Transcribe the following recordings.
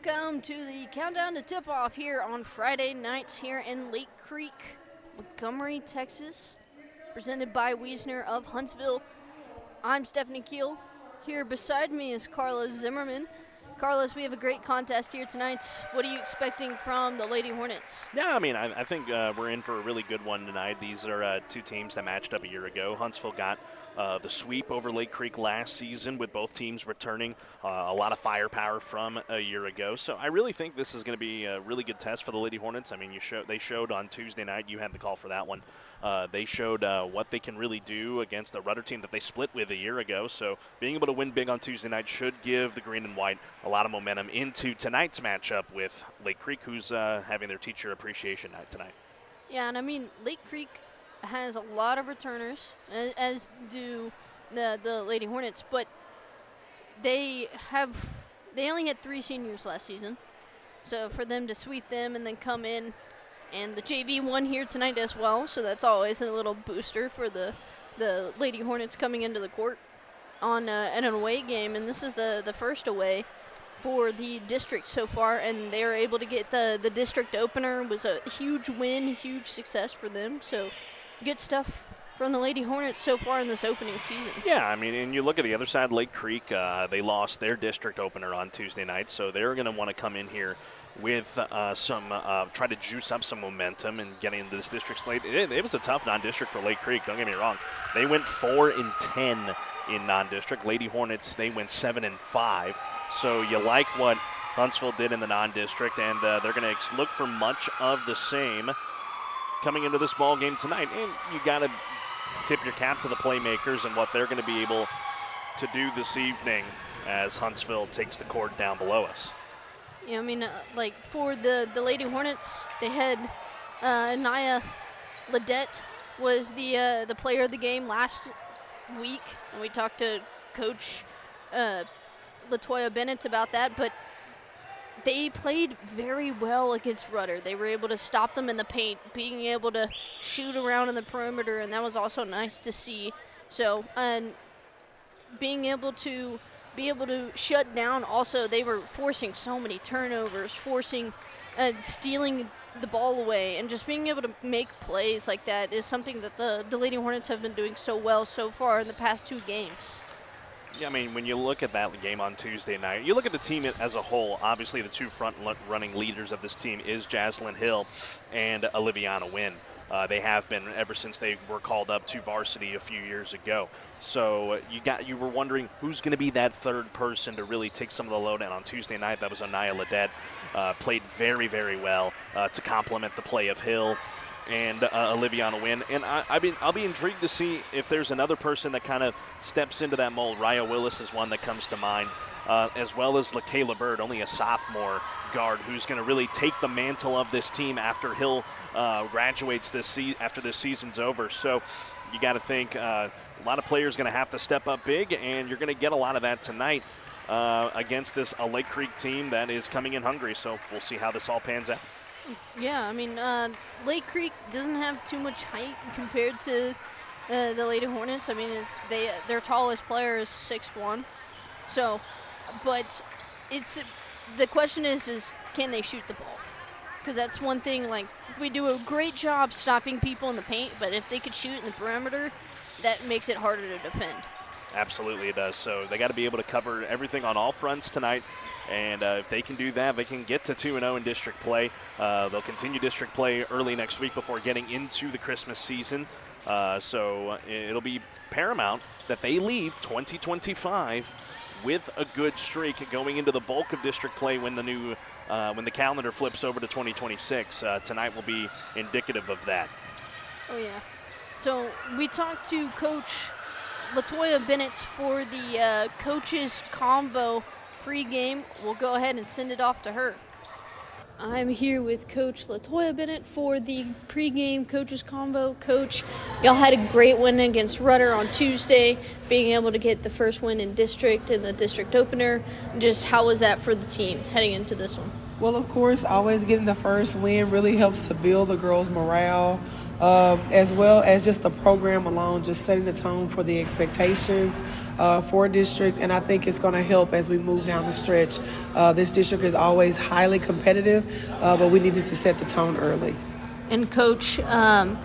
Welcome to the countdown to tip-off here on Friday nights here in Lake Creek, Montgomery, Texas, presented by Wiesner of Huntsville. I'm Stephanie Keele. Here beside me is Carlos Zimmermann. Carlos, we have a great contest here tonight. What are you expecting from the Lady Hornets? Yeah, I mean, I think we're in for a really good one tonight. These are two teams that matched up a year ago. Huntsville got the sweep over Lake Creek last season with both teams returning a lot of firepower from a year ago. So I really think this is going to be a really good test for the Lady Hornets. I mean, they showed on Tuesday night, you had the call for that one. They showed what they can really do against the Rudder team that they split with a year ago. So being able to win big on Tuesday night should give the green and white a lot of momentum into tonight's matchup with Lake Creek, who's having their teacher appreciation night tonight. Yeah, and I mean, Lake Creek has a lot of returners, as do the Lady Hornets, but they only had 3 seniors last season. So for them to sweep them and then come in, and the JV won here tonight as well, so that's always a little booster for the Lady Hornets coming into the court on an away game, and this is the first away for the district so far, and they were able to get the district opener. It was a huge win, huge success for them, so good stuff from the Lady Hornets so far in this opening season. Yeah, I mean, and you look at the other side, Lake Creek, they lost their district opener on Tuesday night, so they're going to want to come in here with try to juice up some momentum and getting into this district slate. It was a tough non-district for Lake Creek, don't get me wrong. They went 4-10 in non-district. Lady Hornets, they went 7-5. So you like what Huntsville did in the non-district, and they're going to look for much of the same coming into this ball game tonight. And you got to tip your cap to the playmakers and what they're going to be able to do this evening as Huntsville takes the court down below us. Yeah, I mean, like for the Lady Hornets, they had Naya Ledette was the player of the game last week, and we talked to Coach Latoya Bennett about that, but they played very well against Rudder. They were able to stop them in the paint, being able to shoot around in the perimeter, and that was also nice to see. So, being able to shut down, also they were forcing so many turnovers, stealing the ball away, and just being able to make plays like that is something that the Lady Hornets have been doing so well so far in the past 2 games. Yeah, I mean, when you look at that game on Tuesday night, you look at the team as a whole. Obviously, the 2 front-running leaders of this team is Jaslyn Hill and Oliviana Wynn. They have been ever since they were called up to varsity a few years ago. So you were wondering who's going to be that third person to really take some of the load. And on Tuesday night, that was Anaya Ledette. Played very, very well to complement the play of Hill and Oliviana Wynn. And I'll be intrigued to see if there's another person that kind of steps into that mold. Raya Willis is one that comes to mind, as well as LaKayla Bird, only a sophomore guard, who's going to really take the mantle of this team after Hill graduates after this season's over. So you got to think a lot of players going to have to step up big, and you're going to get a lot of that tonight against a Lake Creek team that is coming in hungry. So we'll see how this all pans out. Yeah, I mean, Lake Creek doesn't have too much height compared to the Lady Hornets. I mean, their tallest player is 6'1". So, but the question is can they shoot the ball? Because that's one thing, like, we do a great job stopping people in the paint, but if they could shoot in the perimeter, that makes it harder to defend. Absolutely it does. So they got to be able to cover everything on all fronts tonight. And if they can do that, they can get to 2-0 in district play. They'll continue district play early next week before getting into the Christmas season. So it'll be paramount that they leave 2025 with a good streak going into the bulk of district play when the calendar flips over to 2026. Tonight will be indicative of that. Oh, yeah. So we talked to Coach Latoya Bennett for the coaches convo pregame. We'll go ahead and send it off to her. I'm here with Coach Latoya Bennett for the pregame coaches convo. Coach, y'all had a great win against Rudder on Tuesday, being able to get the first win in district and the district opener. Just how was that for the team heading into this one? Well, of course, always getting the first win really helps to build the girls' morale. as well as just the program alone, just setting the tone for the expectations for district. And I think it's going to help as we move down the stretch. This district is always highly competitive, but we needed to set the tone early. And Coach, Anaya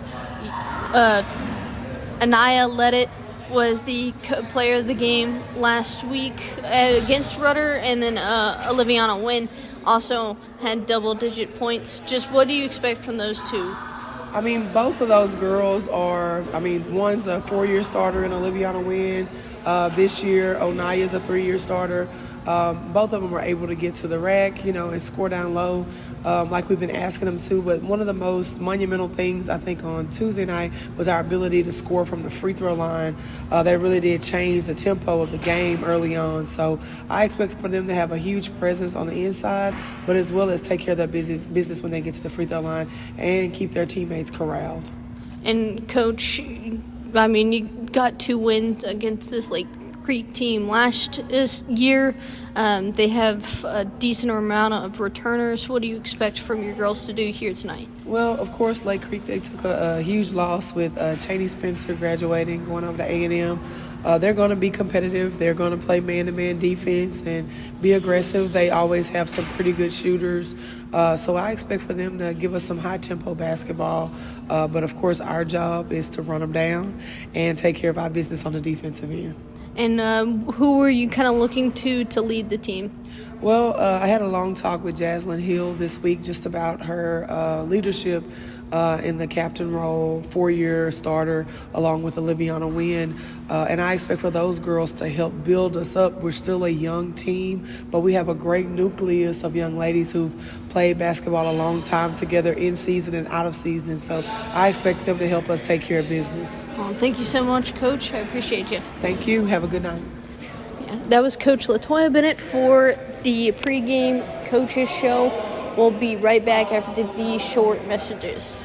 Ledet was the player of the game last week against Rudder, and then Oliviana Wynn also had double-digit points. Just what do you expect from those two? I mean, both of those girls are, one's a 4-year starter in Oliviana Wynn. This year, Onaya's a 3-year starter. Both of them were able to get to the rack, and score down low like we've been asking them to. But one of the most monumental things, I think, on Tuesday night was our ability to score from the free throw line. That really did change the tempo of the game early on. So I expect for them to have a huge presence on the inside, but as well as take care of their business when they get to the free throw line and keep their teammates corralled. And, Coach, you got 2 wins against this Lake Creek team last year. They have a decent amount of returners. What do you expect from your girls to do here tonight? Well, of course, Lake Creek, they took a huge loss with Cheney Spencer graduating, going over to A&M. They're going to be competitive. They're going to play man-to-man defense and be aggressive. They always have some pretty good shooters. So I expect for them to give us some high-tempo basketball. But, of course, our job is to run them down and take care of our business on the defensive end. And who were you kind of looking to lead the team? Well, I had a long talk with Jaslyn Hill this week just about her leadership in the captain role, 4-year starter, along with Oliviana Wynn. And I expect for those girls to help build us up. We're still a young team, but we have a great nucleus of young ladies who've played basketball a long time together in season and out of season. So I expect them to help us take care of business. Well, thank you so much, Coach. I appreciate you. Thank you. Have a good night. Yeah, that was Coach LaToya Bennett for the pregame coaches show. We'll be right back after these short messages.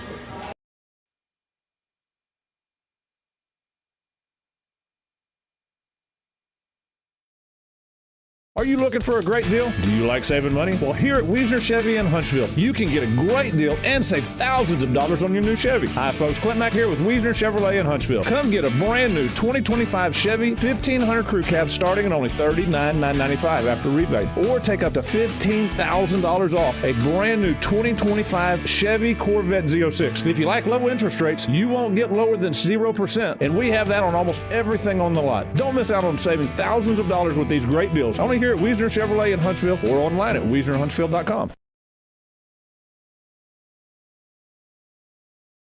Are you looking for a great deal? Do you like saving money? Well, here at Wiesner Chevy in Huntsville, you can get a great deal and save thousands of dollars on your new Chevy. Hi, folks. Clint Mack here with Wiesner Chevrolet in Huntsville. Come get a brand new 2025 Chevy 1500 Crew Cab starting at only $39,995 after rebate. Or take up to $15,000 off a brand new 2025 Chevy Corvette Z06. If you like low interest rates, you won't get lower than 0%. And we have that on almost everything on the lot. Don't miss out on saving thousands of dollars with these great deals. Only here at Wiesner Chevrolet in Huntsville or online at WiesnerHuntsville.com.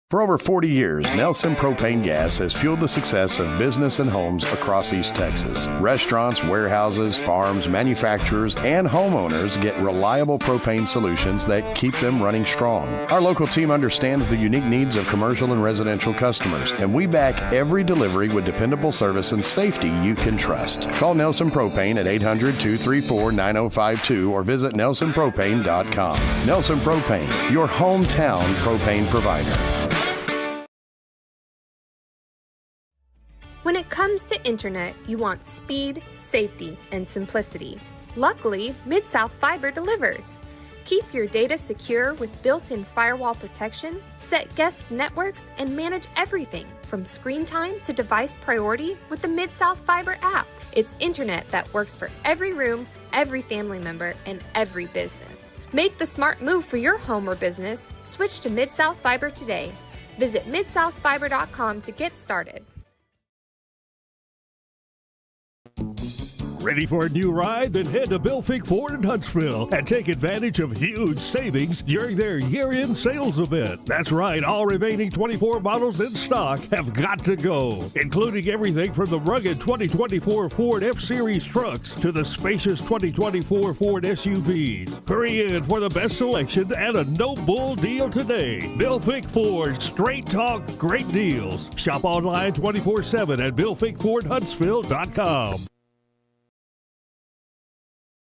For over 40 years, Nelson Propane Gas has fueled the success of business and homes across East Texas. Restaurants, warehouses, farms, manufacturers, and homeowners get reliable propane solutions that keep them running strong. Our local team understands the unique needs of commercial and residential customers, and we back every delivery with dependable service and safety you can trust. Call Nelson Propane at 800-234-9052 or visit nelsonpropane.com. Nelson Propane, your hometown propane provider. When it comes to internet, you want speed, safety, and simplicity. Luckily, Mid-South Fiber delivers. Keep your data secure with built-in firewall protection, set guest networks, and manage everything from screen time to device priority with the Mid-South Fiber app. It's internet that works for every room, every family member, and every business. Make the smart move for your home or business. Switch to Mid-South Fiber today. Visit midsouthfiber.com to get started. Ready for a new ride? Then head to Bill Fick Ford in Huntsville and take advantage of huge savings during their year-end sales event. That's right, all remaining 24 models in stock have got to go, including everything from the rugged 2024 Ford F-Series trucks to the spacious 2024 Ford SUVs. Hurry in for the best selection and a no-bull deal today. Bill Fick Ford, straight talk, great deals. Shop online 24/7 at BillFickFordHuntsville.com.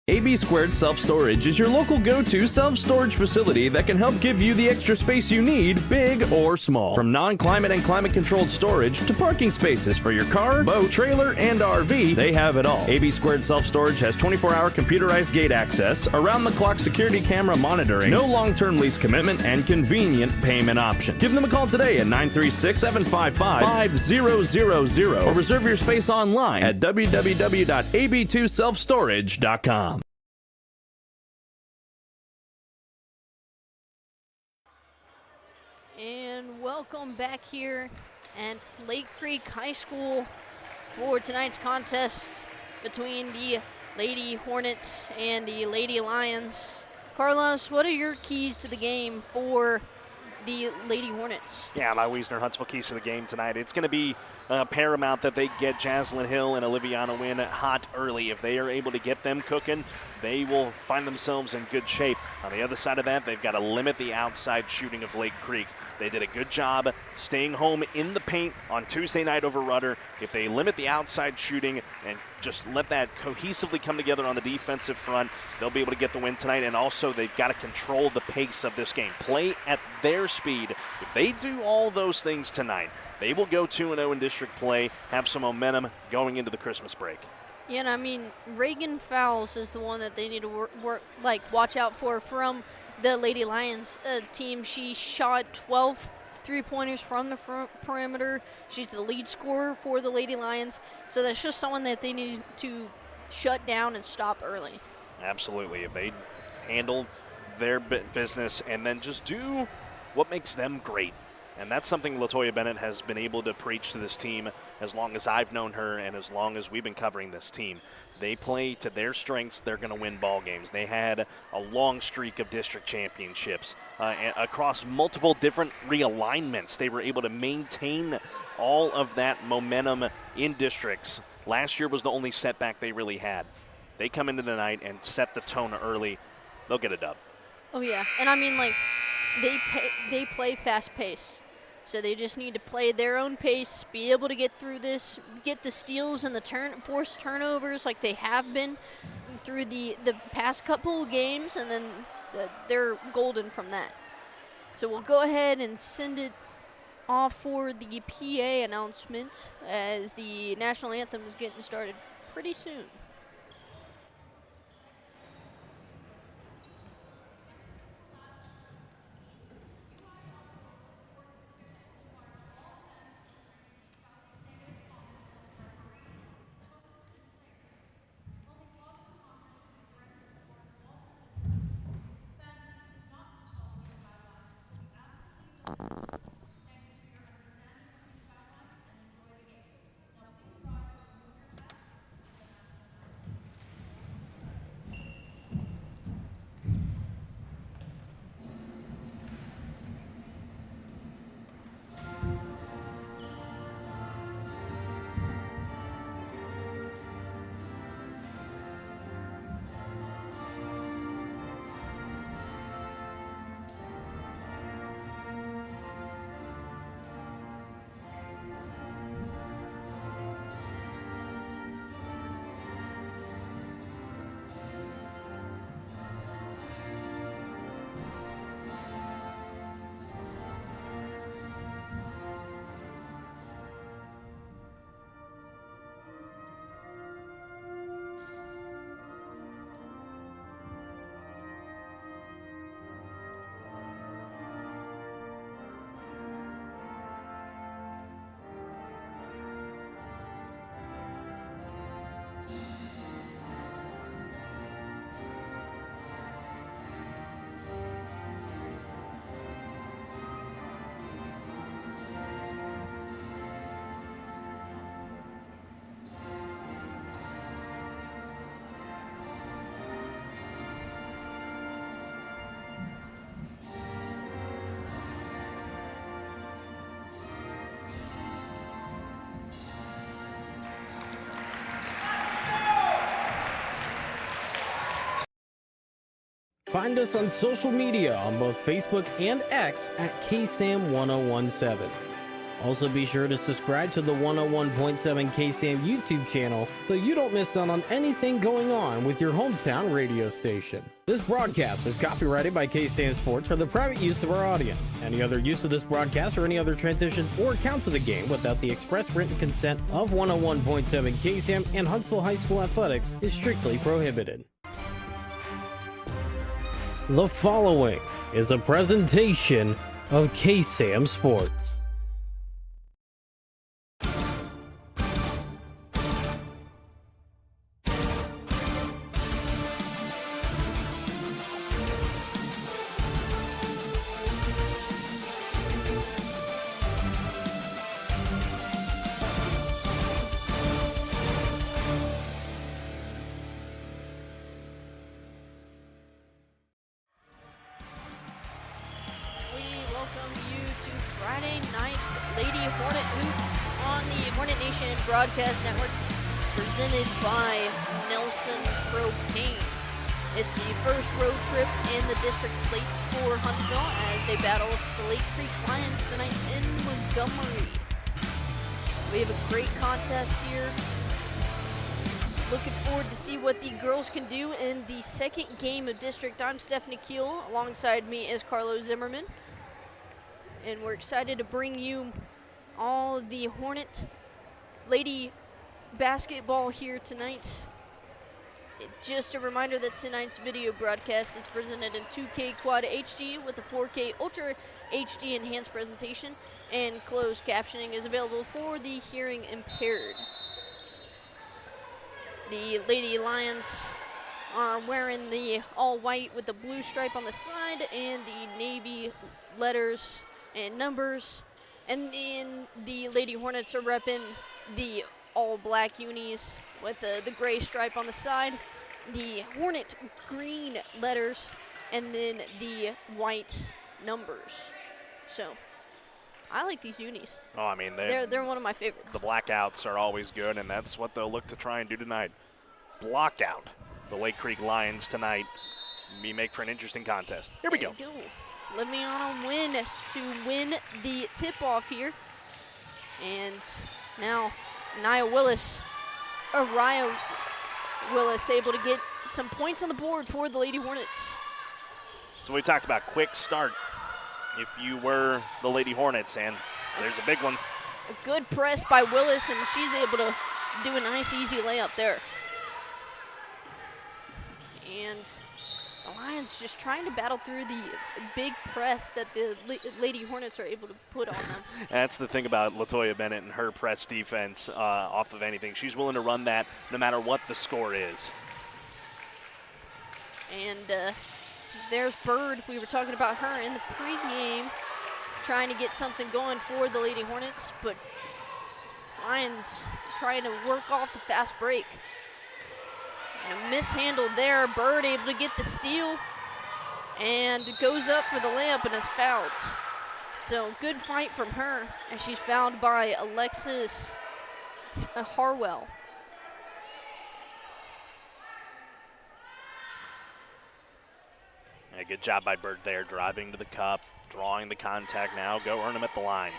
AB Squared Self-Storage is your local go-to self-storage facility that can help give you the extra space you need, big or small. From non-climate and climate-controlled storage to parking spaces for your car, boat, trailer, and RV, they have it all. AB Squared Self-Storage has 24-hour computerized gate access, around-the-clock security camera monitoring, no long-term lease commitment, and convenient payment options. Give them a call today at 936-755-5000 or reserve your space online at www.ab2selfstorage.com. And welcome back here at Lake Creek High School for tonight's contest between the Lady Hornets and the Lady Lions. Carlos, what are your keys to the game for the Lady Hornets? Yeah, my Wiesner Huntsville keys to the game tonight. It's going to be paramount that they get Jaslyn Hill and Oliviana Wynn hot early. If they are able to get them cooking, they will find themselves in good shape. On the other side of that, they've got to limit the outside shooting of Lake Creek. They did a good job staying home in the paint on Tuesday night over Rudder. If they limit the outside shooting and just let that cohesively come together on the defensive front, they'll be able to get the win tonight. And also, they've got to control the pace of this game. Play at their speed. If they do all those things tonight, they will go 2-0 in district play, have some momentum going into the Christmas break. Yeah, and I mean, Reagan Fowles is the one that they need to watch out for from the Lady Lions team. She shot 12 3-pointers from the perimeter. She's the lead scorer for the Lady Lions. So that's just someone that they need to shut down and stop early. Absolutely. If they handle their business and then just do what makes them great. And that's something LaToya Bennett has been able to preach to this team as long as I've known her and as long as we've been covering this team. They play to their strengths, they're going to win ball games. They had a long streak of district championships across multiple different realignments. They were able to maintain all of that momentum in districts. Last year was the only setback they really had. They come into the night and set the tone early. They'll get a dub. Oh, yeah. And I mean, like, they play fast pace. So they just need to play their own pace, be able to get through this, get the steals and the forced turnovers like they have been through the past couple of games, and then they're golden from that. So we'll go ahead and send it off for the PA announcement as the national anthem is getting started pretty soon. Find us on social media on both Facebook and X at KSAM-1017. Also be sure to subscribe to the 101.7 KSAM YouTube channel so you don't miss out on anything going on with your hometown radio station. This broadcast is copyrighted by KSAM Sports for the private use of our audience. Any other use of this broadcast or any other transitions or accounts of the game without the express written consent of 101.7 KSAM and Huntsville High School Athletics is strictly prohibited. The following is a presentation of KSAM Sports. Broadcast Network, presented by Nelson Propane. It's the first road trip in the district slate for Huntsville as they battle the Lake Creek Lions tonight in Montgomery. We have a great contest here. Looking forward to see what the girls can do in the second game of district. I'm Stephanie Keele. Alongside me is Carlo Zimmermann. And we're excited to bring you all of the Hornet lady basketball here tonight. Just a reminder that tonight's video broadcast is presented in 2K Quad HD with a 4K Ultra HD enhanced presentation, and closed captioning is available for the hearing impaired. The Lady Lions are wearing the all white with the blue stripe on the side and the navy letters and numbers, and then the Lady Hornets are repping the all black unis with the gray stripe on the side, the Hornet green letters, and then the white numbers. So I like these unis. Oh, I mean, they're one of my favorites. The blackouts are always good, and that's what they'll look to try and do tonight. Block out the Lake Creek Lions tonight. We make for an interesting contest. Here we go. Liviana win to win the tip-off here. And now Araya Willis able to get some points on the board for the Lady Hornets. So we talked about quick start if you were the Lady Hornets, and there's a big one. A good press by Willis, and she's able to do a nice easy layup there. And the Lions just trying to battle through the big press that the Lady Hornets are able to put on them. That's the thing about Latoya Bennett and her press defense off of anything. She's willing to run that no matter what the score is. And there's Bird. We were talking about her in the pregame, trying to get something going for the Lady Hornets, but Lions trying to work off the fast break. And a mishandle there. Bird able to get the steal and goes up for the layup and is fouled. So good fight from her, and she's fouled by Alexis Harwell. Yeah, good job by Bird there, driving to the cup, drawing the contact now. Go earn him at the line.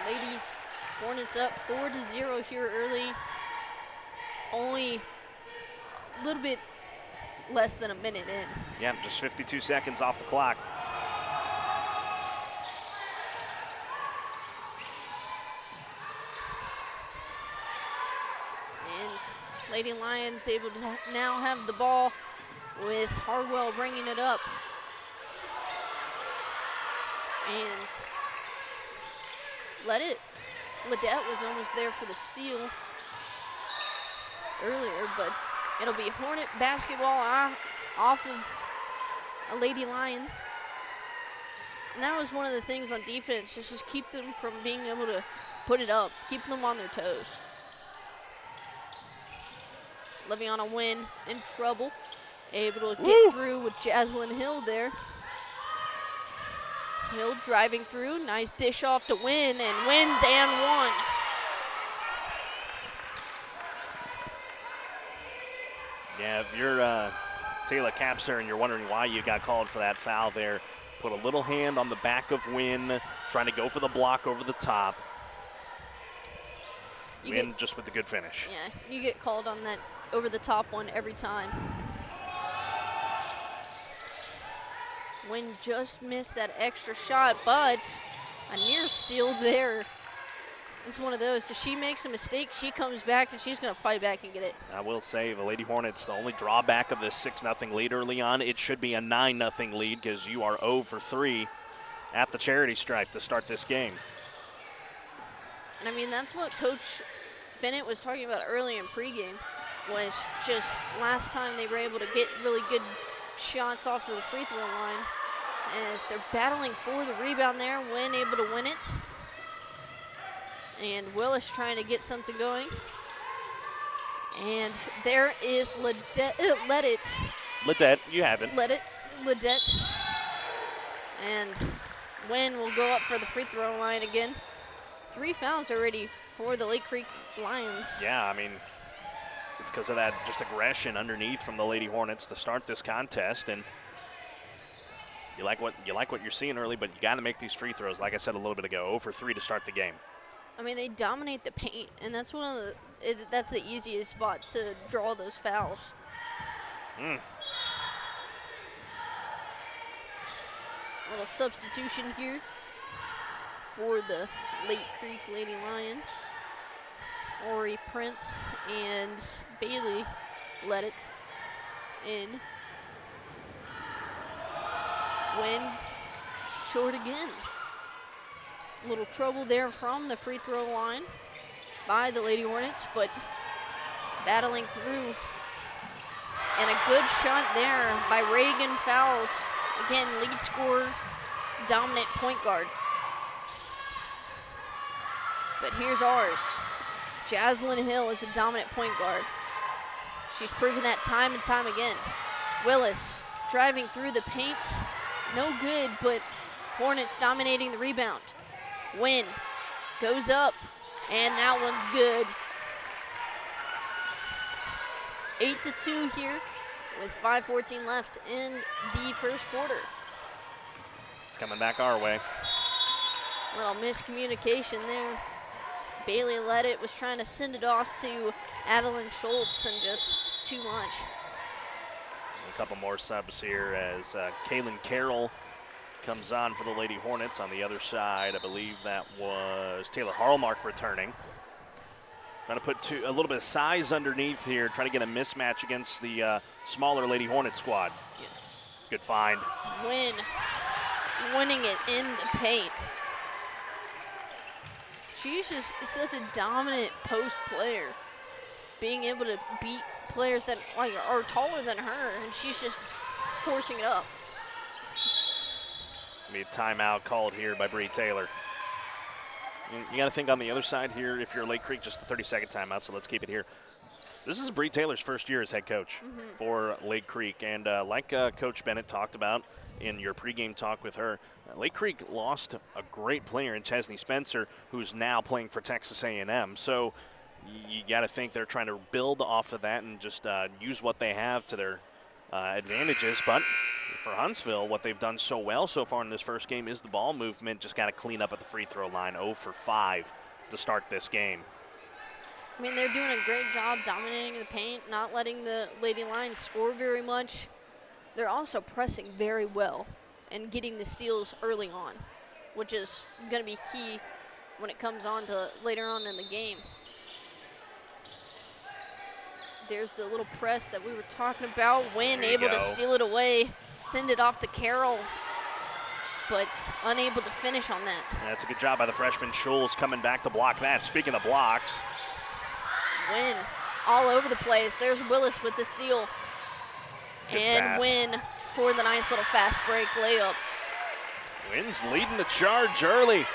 Lady Hornets up 4-0 here early. Only a little bit less than a minute in. Yeah, just 52 seconds off the clock. And Lady Lions able to now have the ball with Hardwell bringing it up. And Ledette was almost there for the steal earlier, but it'll be Hornet basketball off of a Lady Lion. And that was one of the things on defense, just keep them from being able to put it up, keep them on their toes. Liviana Wynn in trouble, able to get through with Jaslyn Hill there. Hill driving through, nice dish off to Wynn, and wins and one. Yeah, if Taylor caps her, and you're wondering why you got called for that foul there. Put a little hand on the back of Wynn, trying to go for the block over the top. Wynn just with the good finish. Yeah, you get called on that over the top one every time. Wynn just missed that extra shot, but a near steal there. It's one of those. If she makes a mistake, she comes back, and she's going to fight back and get it. I will say the Lady Hornets, the only drawback of this 6-0 lead early on, it should be a 9-0 lead because you are 0 for 3 at the charity stripe to start this game. And, I mean, that's what Coach Bennett was talking about earlier in pregame, was just last time they were able to get really good shots off of the free throw line. As they're battling for the rebound there, Wynn able to win it. And Willis trying to get something going. And there is Ledette, you have it. Ledette. And Wynn will go up for the free throw line again. 3 fouls already for the Lake Creek Lions. Yeah, I mean, it's because of that just aggression underneath from the Lady Hornets to start this contest. And you like what you're seeing early, but you got to make these free throws. Like I said a little bit ago, 0 for 3 to start the game. I mean, they dominate the paint, and that's that's the easiest spot to draw those fouls. Little substitution here for the Lake Creek Lady Lions. Ori Prince and Bailey let it in. Wynn short again. Little trouble there from the free throw line by the Lady Hornets, but battling through. And a good shot there by Reagan Fowles. Again, lead scorer, dominant point guard. But here's ours. Jaslyn Hill is a dominant point guard. She's proven that time and time again. Willis driving through the paint. No good, but Hornets dominating the rebound. Wynn goes up, and that one's good. 8-2 here with 5:14 left in the first quarter. It's coming back our way. Little miscommunication there. Bailey led it, was trying to send it off to Adeline Schultz, and just too much. A couple more subs here as Kaylin Carroll comes on for the Lady Hornets. On the other side, I believe that was Taylor Harlemark returning. Trying to put a little bit of size underneath here, trying to get a mismatch against the smaller Lady Hornet squad. Yes. Good find. Wynn winning it in the paint. She's just such a dominant post player, being able to beat players that are taller than her, and she's just forcing it up. Be a timeout called here by Bree Taylor. You got to think on the other side here, if you're Lake Creek, just a 30-second timeout, so let's keep it here. This is Bree Taylor's first year as head coach for Lake Creek, and like Coach Bennett talked about in your pregame talk with her, Lake Creek lost a great player in Chesney Spencer, who's now playing for Texas A&M. So you got to think they're trying to build off of that and just use what they have to their advantages. But for Huntsville, what they've done so well so far in this first game is the ball movement. Just got to clean up at the free throw line. 0 for 5 to start this game. I mean, they're doing a great job dominating the paint, not letting the Lady Lions score very much. They're also pressing very well and getting the steals early on, which is going to be key when it comes on to later on in the game. There's the little press that we were talking about. Wynn able to steal it away, send it off to Carroll, but unable to finish on that. That's a good job by the freshman Schultz coming back to block that. Speaking of blocks. Wynn all over the place. There's Willis with the steal. Good and pass. Wynn for the nice little fast break layup. Wynn's leading the charge early.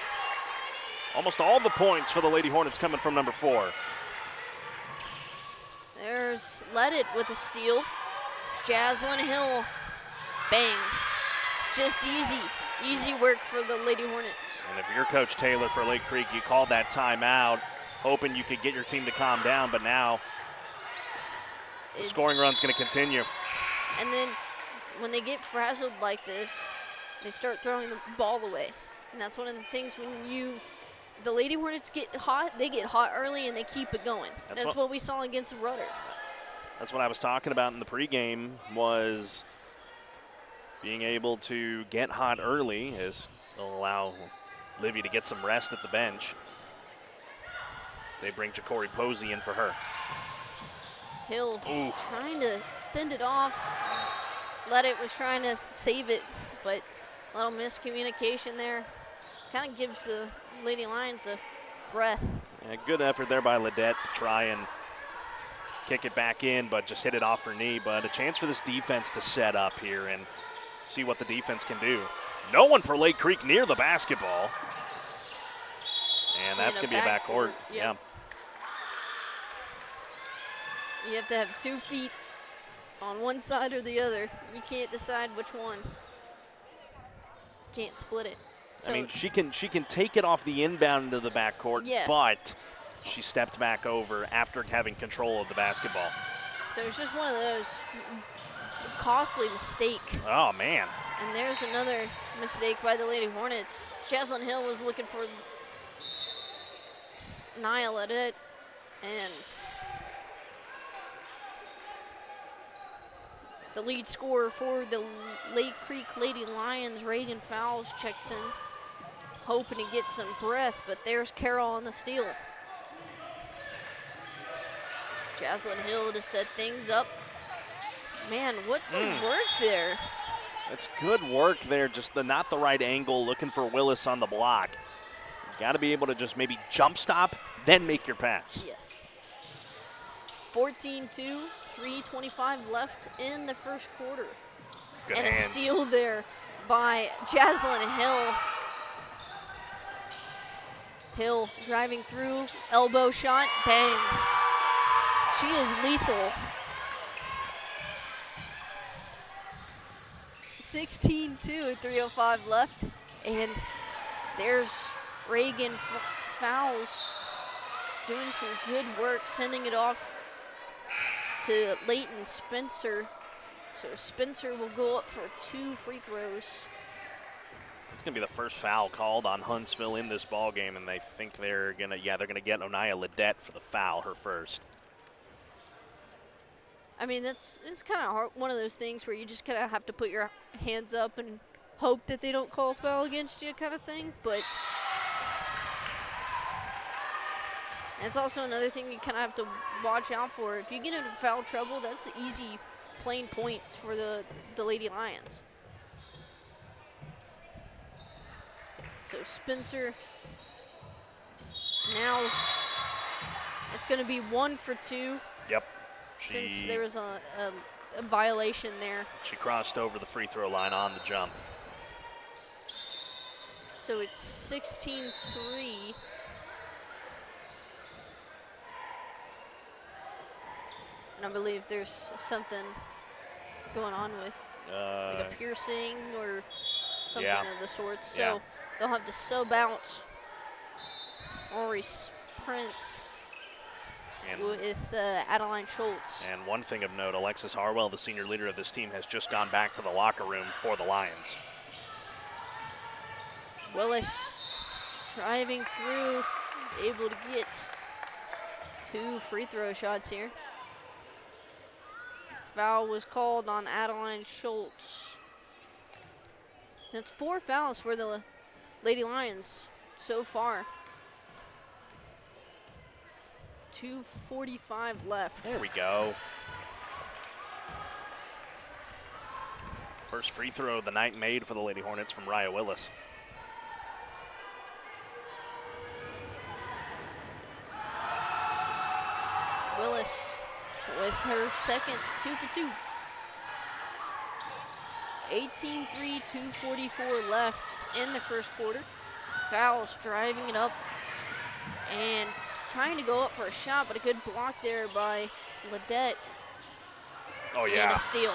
Almost all the points for the Lady Hornets coming from number 4. There's Leddit with a steal. Jaslyn Hill, bang. Just easy work for the Lady Hornets. And if you're Coach Taylor for Lake Creek, you called that timeout, hoping you could get your team to calm down, but now the scoring run's going to continue. And then when they get frazzled like this, they start throwing the ball away. And that's one of the things when the Lady Hornets get hot, they get hot early and they keep it going. That's what we saw against Rudder. That's what I was talking about in the pregame, was being able to get hot early as they'll allow Livy to get some rest at the bench. So they bring Ja'Cory Posey in for her. Hill trying to send it off. Leddit was trying to save it, but a little miscommunication there. Kind of gives the Lady Lions a breath. Yeah, good effort there by Ledet to try and kick it back in, but just hit it off her knee. But a chance for this defense to set up here and see what the defense can do. No one for Lake Creek near the basketball. And that's going to be a backcourt. Yeah. You have to have 2 feet on one side or the other. You can't decide which one. Can't split it. So I mean, she can take it off the inbound into the backcourt, but she stepped back over after having control of the basketball. So it's just one of those costly mistake. Oh, man. And there's another mistake by the Lady Hornets. Jaslyn Hill was looking for Nia Ledet, and the lead scorer for the Lake Creek Lady Lions, Reagan Fowles, checks in, hoping to get some breath, but there's Carroll on the steal. Jaslyn Hill to set things up. Man, what's some work there? It's good work there, just not the right angle, looking for Willis on the block. You got to be able to just maybe jump stop, then make your pass. Yes. 14-2, 3:25 left in the first quarter. Good and hands. A steal there by Jaslyn Hill. Hill driving through, elbow shot, bang. She is lethal. 16-2 at 3:05 left. And there's Reagan Fowles doing some good work, sending it off to Leighton Spencer. So Spencer will go up for 2 free throws. It's going to be the first foul called on Huntsville in this ball game, and they think they're going to get Onia Ledet for the foul, her first. I mean, it's kind of hard, one of those things where you just kind of have to put your hands up and hope that they don't call a foul against you kind of thing, but it's also another thing you kind of have to watch out for. If you get into foul trouble, that's easy plain points for the Lady Lions. So Spencer, now it's going to be 1 for 2. Yep. Since there was a violation there. She crossed over the free throw line on the jump. So it's 16-3. And I believe there's something going on with like a piercing or something of the sort. So they'll have to sub out Ori Prince with Adeline Schultz. And one thing of note, Alexis Harwell, the senior leader of this team, has just gone back to the locker room for the Lions. Willis driving through, able to get 2 free throw shots here. Foul was called on Adeline Schultz. That's 4 fouls for the Lady Lions so far. 2:45 left. There we go. First free throw of the night made for the Lady Hornets from Raya Willis. Willis with her second 2 for 2. 18-3, 2:44 left in the first quarter. Fowles driving it up and trying to go up for a shot, but a good block there by Ledet. Oh, yeah. And a steal.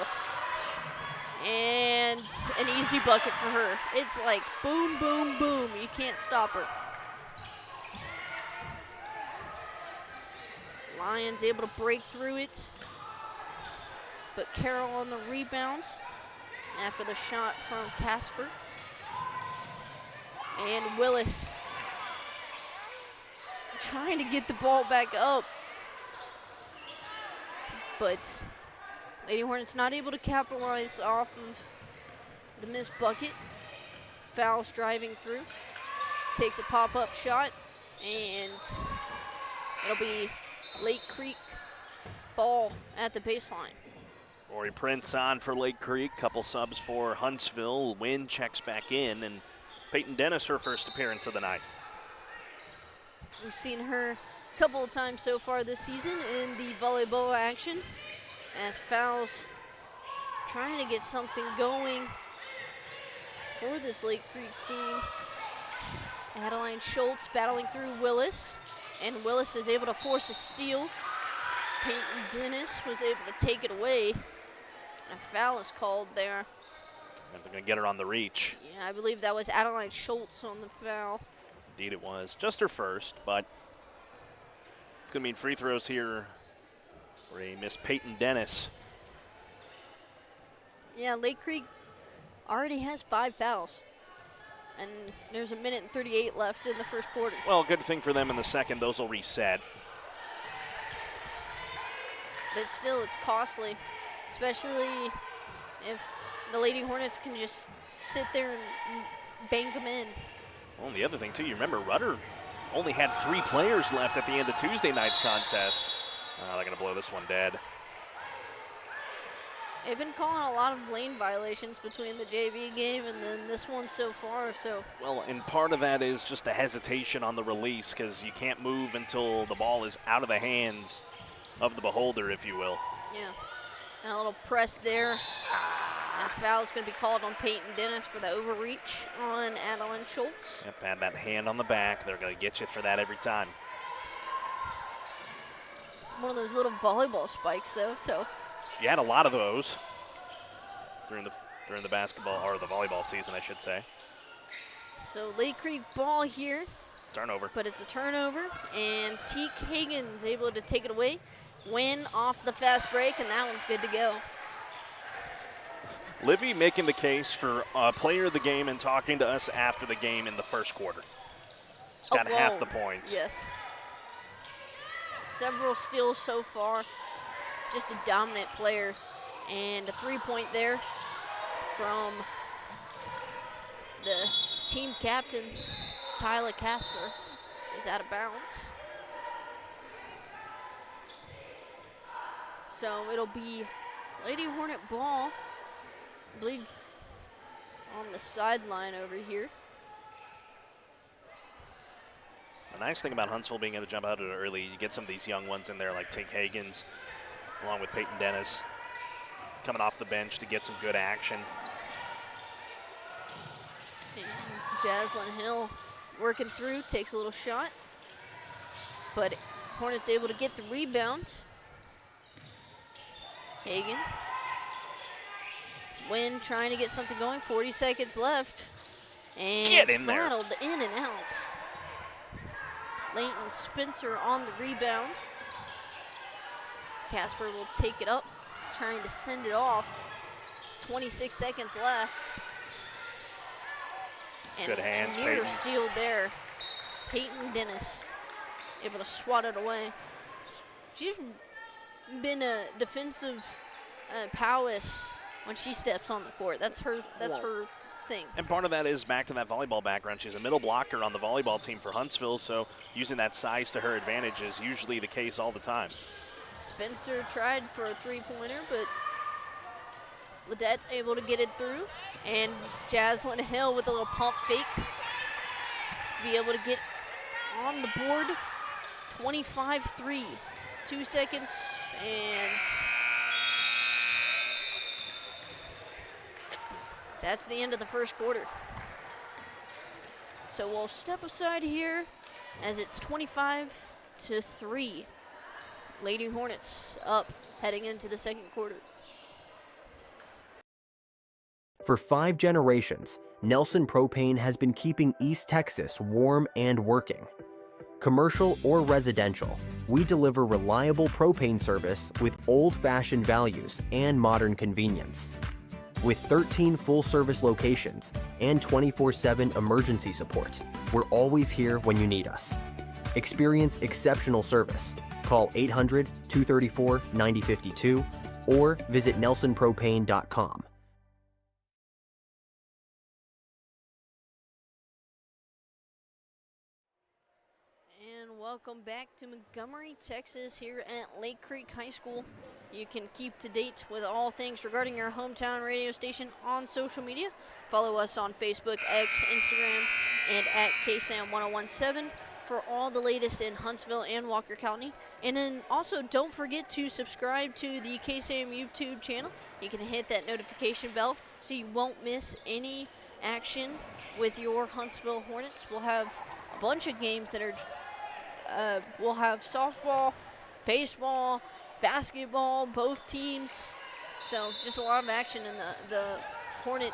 And an easy bucket for her. It's like boom, boom, boom. You can't stop her. Lions able to break through it. but Carroll on the rebound after the shot from Casper. And Willis trying to get the ball back up, but Lady Hornets not able to capitalize off of the missed bucket. Fouls driving through, takes a pop-up shot, and it'll be Lake Creek ball at the baseline. Rory Prince on for Lake Creek, couple subs for Huntsville. Wynn checks back in, and Peyton Dennis, her first appearance of the night. We've seen her a couple of times so far this season in the volleyball action, as fouls trying to get something going for this Lake Creek team. Adeline Schultz battling through Willis, and Willis is able to force a steal. Peyton Dennis was able to take it away. A foul is called there. And they're going to get her on the reach. Yeah, I believe that was Adeline Schultz on the foul. Indeed it was. Just her first, but it's going to mean free throws here for a Miss Peyton Dennis. Yeah, Lake Creek already has 5 fouls, and there's 1:38 left in the first quarter. Well, good thing for them in the second. Those will reset. But still, it's costly, especially if the Lady Hornets can just sit there and bank them in. Well, and the other thing, too, you remember Rudder only had 3 players left at the end of Tuesday night's contest. They're going to blow this one dead. They've been calling a lot of lane violations between the JV game and then this one so far. So Well, and part of that is just a hesitation on the release, because you can't move until the ball is out of the hands of the beholder, if you will. yeah, and a little press there. And a foul is going to be called on Peyton Dennis for the overreach on Adeline Schultz. Yep, had that hand on the back. They're going to get you for that every time. One of those little volleyball spikes, though. So You had a lot of those during the basketball, or the volleyball season, I should say. So Lake Creek ball here, Turnover. but it's a turnover, and Teak Hagen's able to take it away. Win off the fast break, and that one's good to go. Livy making the case for player of the game and talking to us after the game in the first quarter. He's got half the points. Yes. Several steals so far. Just a dominant player. And a 3-point there from the team captain, Tyler Casper, is out of bounds. So it'll be Lady Hornet ball, I believe, on the sideline over here. The nice thing about Huntsville being able to jump out at it early, you get some of these young ones in there like Tink Hagens, along with Peyton Dennis, coming off the bench to get some good action. And Jaslyn Hill working through, takes a little shot. But Hornets able to get the rebound. Hagen. Wynn trying to get something going, 40 seconds left. And Get in there. rattled in and out. Leighton Spencer on the rebound. Casper will take it up, trying to send it off. 26 seconds left. And Good hands, near Peyton. steal there. Peyton Dennis able to swat it away. She's been a defensive prowess when she steps on the court. That's her thing. And part of that is back to that volleyball background. She's a middle blocker on the volleyball team for Huntsville, so using that size to her advantage is usually the case all the time. Spencer tried for a three-pointer, but Ledette able to get it through. And Jaslyn Hill with a little pump fake to be able to get on the board. 25-3. 2 seconds, and that's the end of the first quarter. So we'll step aside here as it's 25-3. Lady Hornets up heading into the second quarter. For 5 generations, Nelson Propane has been keeping East Texas warm and working. Commercial or residential, we deliver reliable propane service with old-fashioned values and modern convenience. With 13 full-service locations and 24/7 emergency support, we're always here when you need us. Experience exceptional service. Call 800-234-9052 or visit nelsonpropane.com. Welcome back to Montgomery, Texas, here at Lake Creek High School. You can keep to date with all things regarding your hometown radio station on social media. Follow us on Facebook, X, Instagram, and at KSAM-1017 for all the latest in Huntsville and Walker County. And then also don't forget to subscribe to the KSAM YouTube channel. You can hit that notification bell so you won't miss any action with your Huntsville Hornets. We'll have a bunch of games that are we'll have softball, baseball, basketball, both teams. So just a lot of action in the Hornet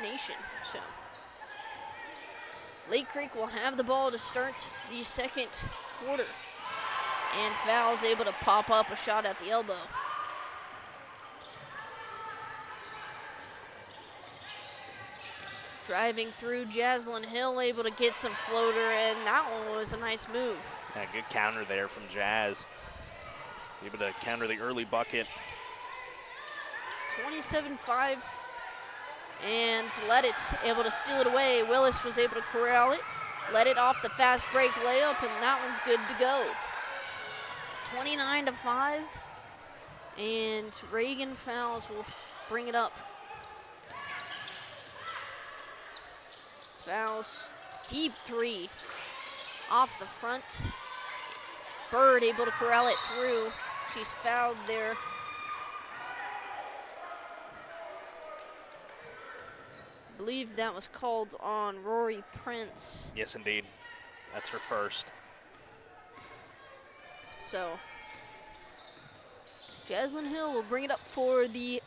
Nation. So Lake Creek will have the ball to start the second quarter. And Fowle's able to pop up a shot at the elbow. Driving through, Jaslyn Hill able to get some floater, and that one was a nice move. Yeah, good counter there from Jazz. Able to counter the early bucket. 27-5, and Let It able to steal it away. Willis was able to corral it. Let It off the fast break layup, and that one's good to go. 29-5, and Reagan Fowles will bring it up. Fowles, deep three, off the front. Bird able to corral it through. She's fouled there. I believe that was called on Rory Prince. Yes, indeed. That's her first. So, Jaslyn Hill will bring it up for the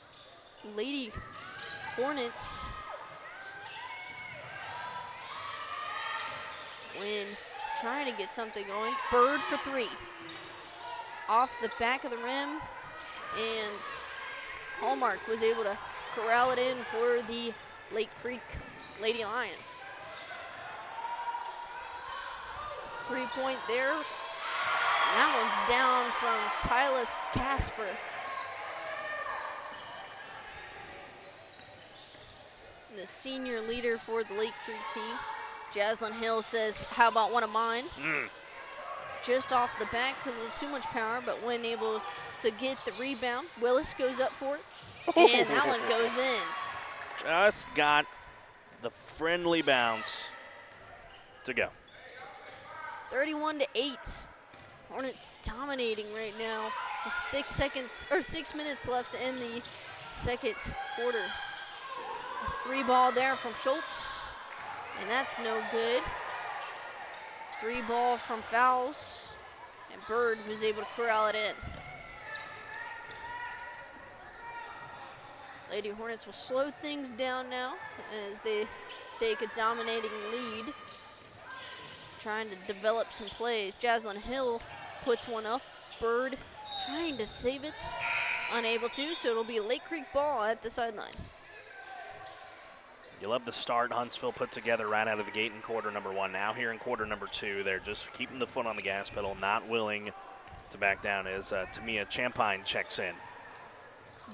Lady Hornets. When trying to get something going. Bird for three. Off the back of the rim, and Hallmark was able to corral it in for the Lake Creek Lady Lions. 3-point there. That one's down from Tylis Casper. The senior leader for the Lake Creek team. Jaslyn Hill says, how about one of mine? Just off the back, a little too much power, but when able to get the rebound, Willis goes up for it, and that one goes in. Just got the friendly bounce to go. 31-8. Hornets dominating right now. With 6 minutes left in the second quarter. A three ball there from Schultz. And that's no good. Three ball from Fowles. And Bird was able to corral it in. Lady Hornets will slow things down now as they take a dominating lead. Trying to develop some plays. Jaslyn Hill puts one up. Bird trying to save it. Unable to, so it'll be a Lake Creek ball at the sideline. You love the start Huntsville put together right out of the gate in quarter number one. Now here in quarter number two, they're just keeping the foot on the gas pedal, not willing to back down as Tamia Champine checks in.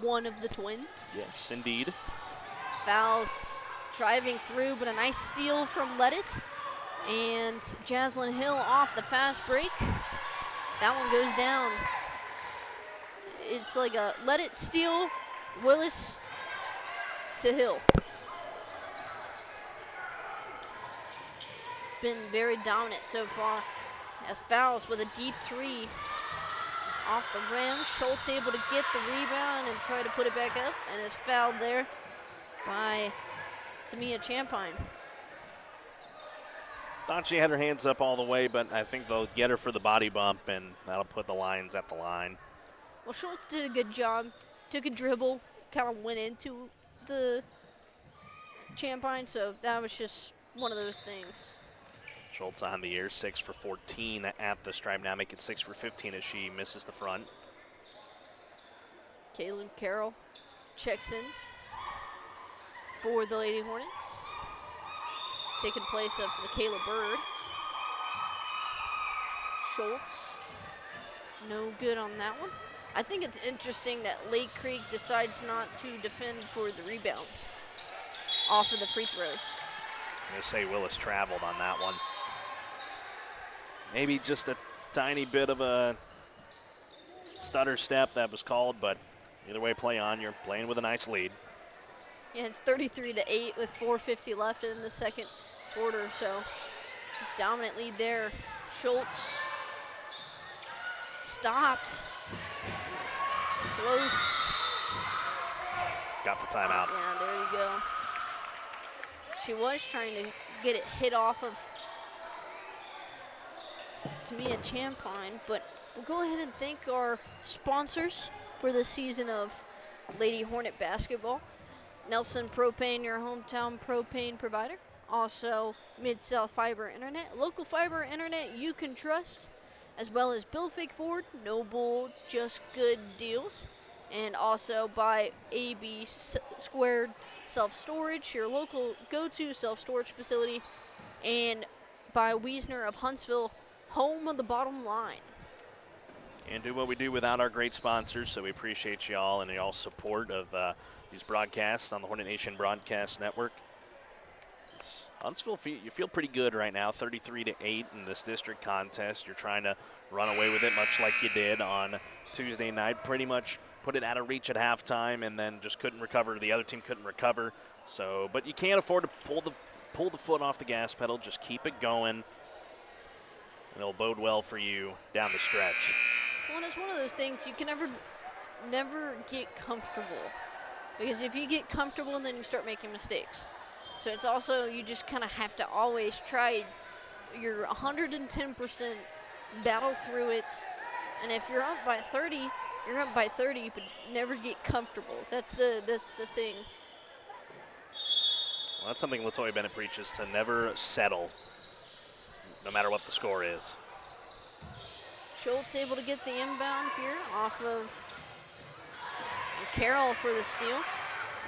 One of the twins. Yes, indeed. Fowles driving through, but a nice steal from Let It. And Jaslyn Hill off the fast break. That one goes down. It's like a Let It steal, Willis to Hill. Been very dominant so far. As Fowles with a deep three off the rim. Schultz able to get the rebound and try to put it back up, and is fouled there by Tamia Champine. Thought she had her hands up all the way, but I think they'll get her for the body bump, and that'll put the Lions at the line. Well, Schultz did a good job. Took a dribble, kind of went into the Champine, so that was just one of those things. Schultz on the air, 6 for 14 at the stripe. Now make it 6 for 15 as she misses the front. Kaylin Carroll checks in for the Lady Hornets. Taking place of the Kayla Bird. Schultz, no good on that one. I think it's interesting that Lake Creek decides not to defend for the rebound off of the free throws. I'm going to say Willis traveled on that one. Maybe just a tiny bit of a stutter step that was called, but either way, play on. You're playing with a nice lead. Yeah, it's 33-8 with 4:50 left in the second quarter, so dominant lead there. Schultz stopped. Close. Got the timeout. Yeah, there you go. She was trying to get it hit off of Tamia Champine, but we'll go ahead and thank our sponsors for this season of Lady Hornet basketball. Nelson Propane, your hometown propane provider. Also, Mid-South Fiber Internet, local fiber internet you can trust, as well as Bill Fake Ford, no bull, just good deals. And also by AB Squared Self-Storage, your local go-to self-storage facility. And by Wiesner of Huntsville, home of the bottom line. And do what we do without our great sponsors, so we appreciate y'all and y'all's support of these broadcasts on the Hornet Nation Broadcast Network. Huntsville, you feel pretty good right now, 33-8 in this district contest. You're trying to run away with it, much like you did on Tuesday night. Pretty much put it out of reach at halftime, and then just couldn't recover. The other team couldn't recover. So, but you can't afford to pull the foot off the gas pedal. Just keep it going, and it'll bode well for you down the stretch. Well, and it's one of those things you can never get comfortable, because if you get comfortable, then you start making mistakes. So it's also, you just kind of have to always try your 110%, battle through it. And if you're up by 30, you're up by 30, but never get comfortable. That's the thing. Well, that's something LaToya Bennett preaches, to never settle, no matter what the score is. Schultz able to get the inbound here off of Carroll for the steal.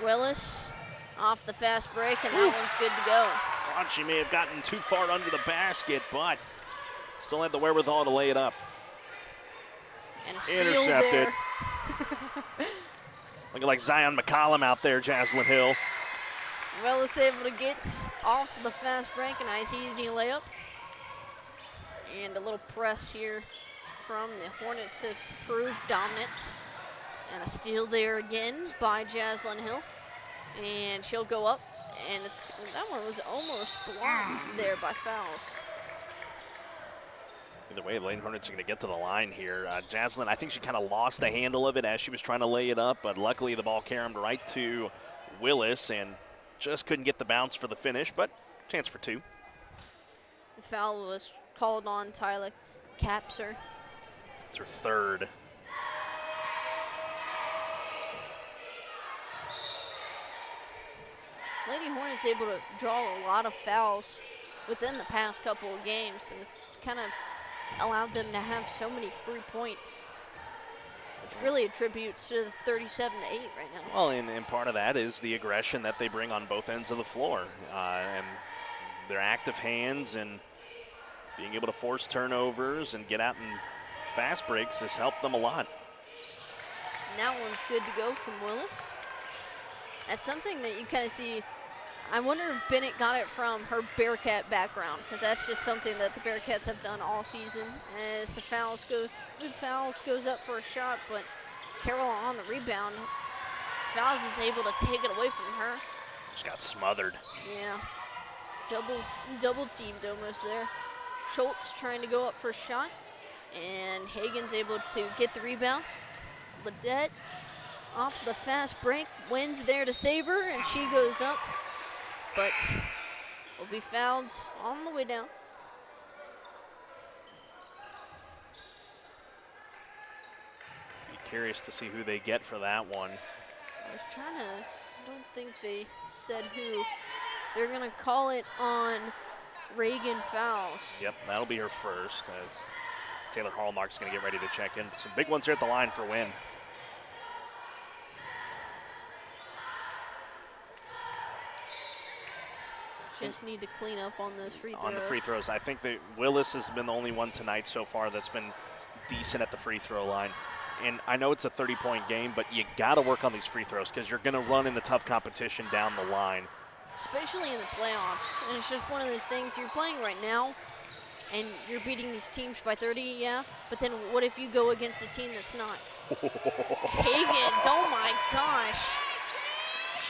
Willis off the fast break, and that one's good to go. Thought she may have gotten too far under the basket, but still had the wherewithal to lay it up. And a steal Intercepted. there. Looking like Zion McCollum out there, Jaslyn Hill. Willis able to get off the fast break, a nice easy layup. And a little press here from the Hornets have proved dominant. And a steal there again by Jaslyn Hill. And she'll go up, and that one was almost blocked there by fouls. Either way, the Lady Hornets are going to get to the line here. Jaslyn, I think she kind of lost the handle of it as she was trying to lay it up, but luckily the ball caromed right to Willis and just couldn't get the bounce for the finish, but chance for two. The foul was called on Tyler Capser. It's her third. Lady Hornets able to draw a lot of fouls within the past couple of games, and it's kind of allowed them to have so many free points, which really attributes to the 37-8 right now. Well, and part of that is the aggression that they bring on both ends of the floor, and their active hands and being able to force turnovers and get out in fast breaks has helped them a lot. And that one's good to go from Willis. That's something that you kind of see. I wonder if Bennett got it from her Bearcat background, because that's just something that the Bearcats have done all season. As the fouls goes up for a shot, but Carroll on the rebound. Fouls is able to take it away from her. Just got smothered. Yeah, double teamed almost there. Schultz trying to go up for a shot, and Hagen's able to get the rebound. Ledette off the fast break, wins there to save her, and she goes up, but will be fouled on the way down. Be curious to see who they get for that one. I was trying to, I don't think they said who. They're gonna call it on Reagan fouls. Yep, that'll be her first as Taylor Hallmark's going to get ready to check in. Some big ones here at the line for Wynn. Just need to clean up on those free throws. On the free throws. I think that Willis has been the only one tonight so far that's been decent at the free throw line. And I know it's a 30-point game, but you got to work on these free throws because you're going to run into tough competition down the line. Especially in the playoffs. And it's just one of those things, you're playing right now, and you're beating these teams by 30, yeah? But then what if you go against a team that's not? Higgins, oh my gosh.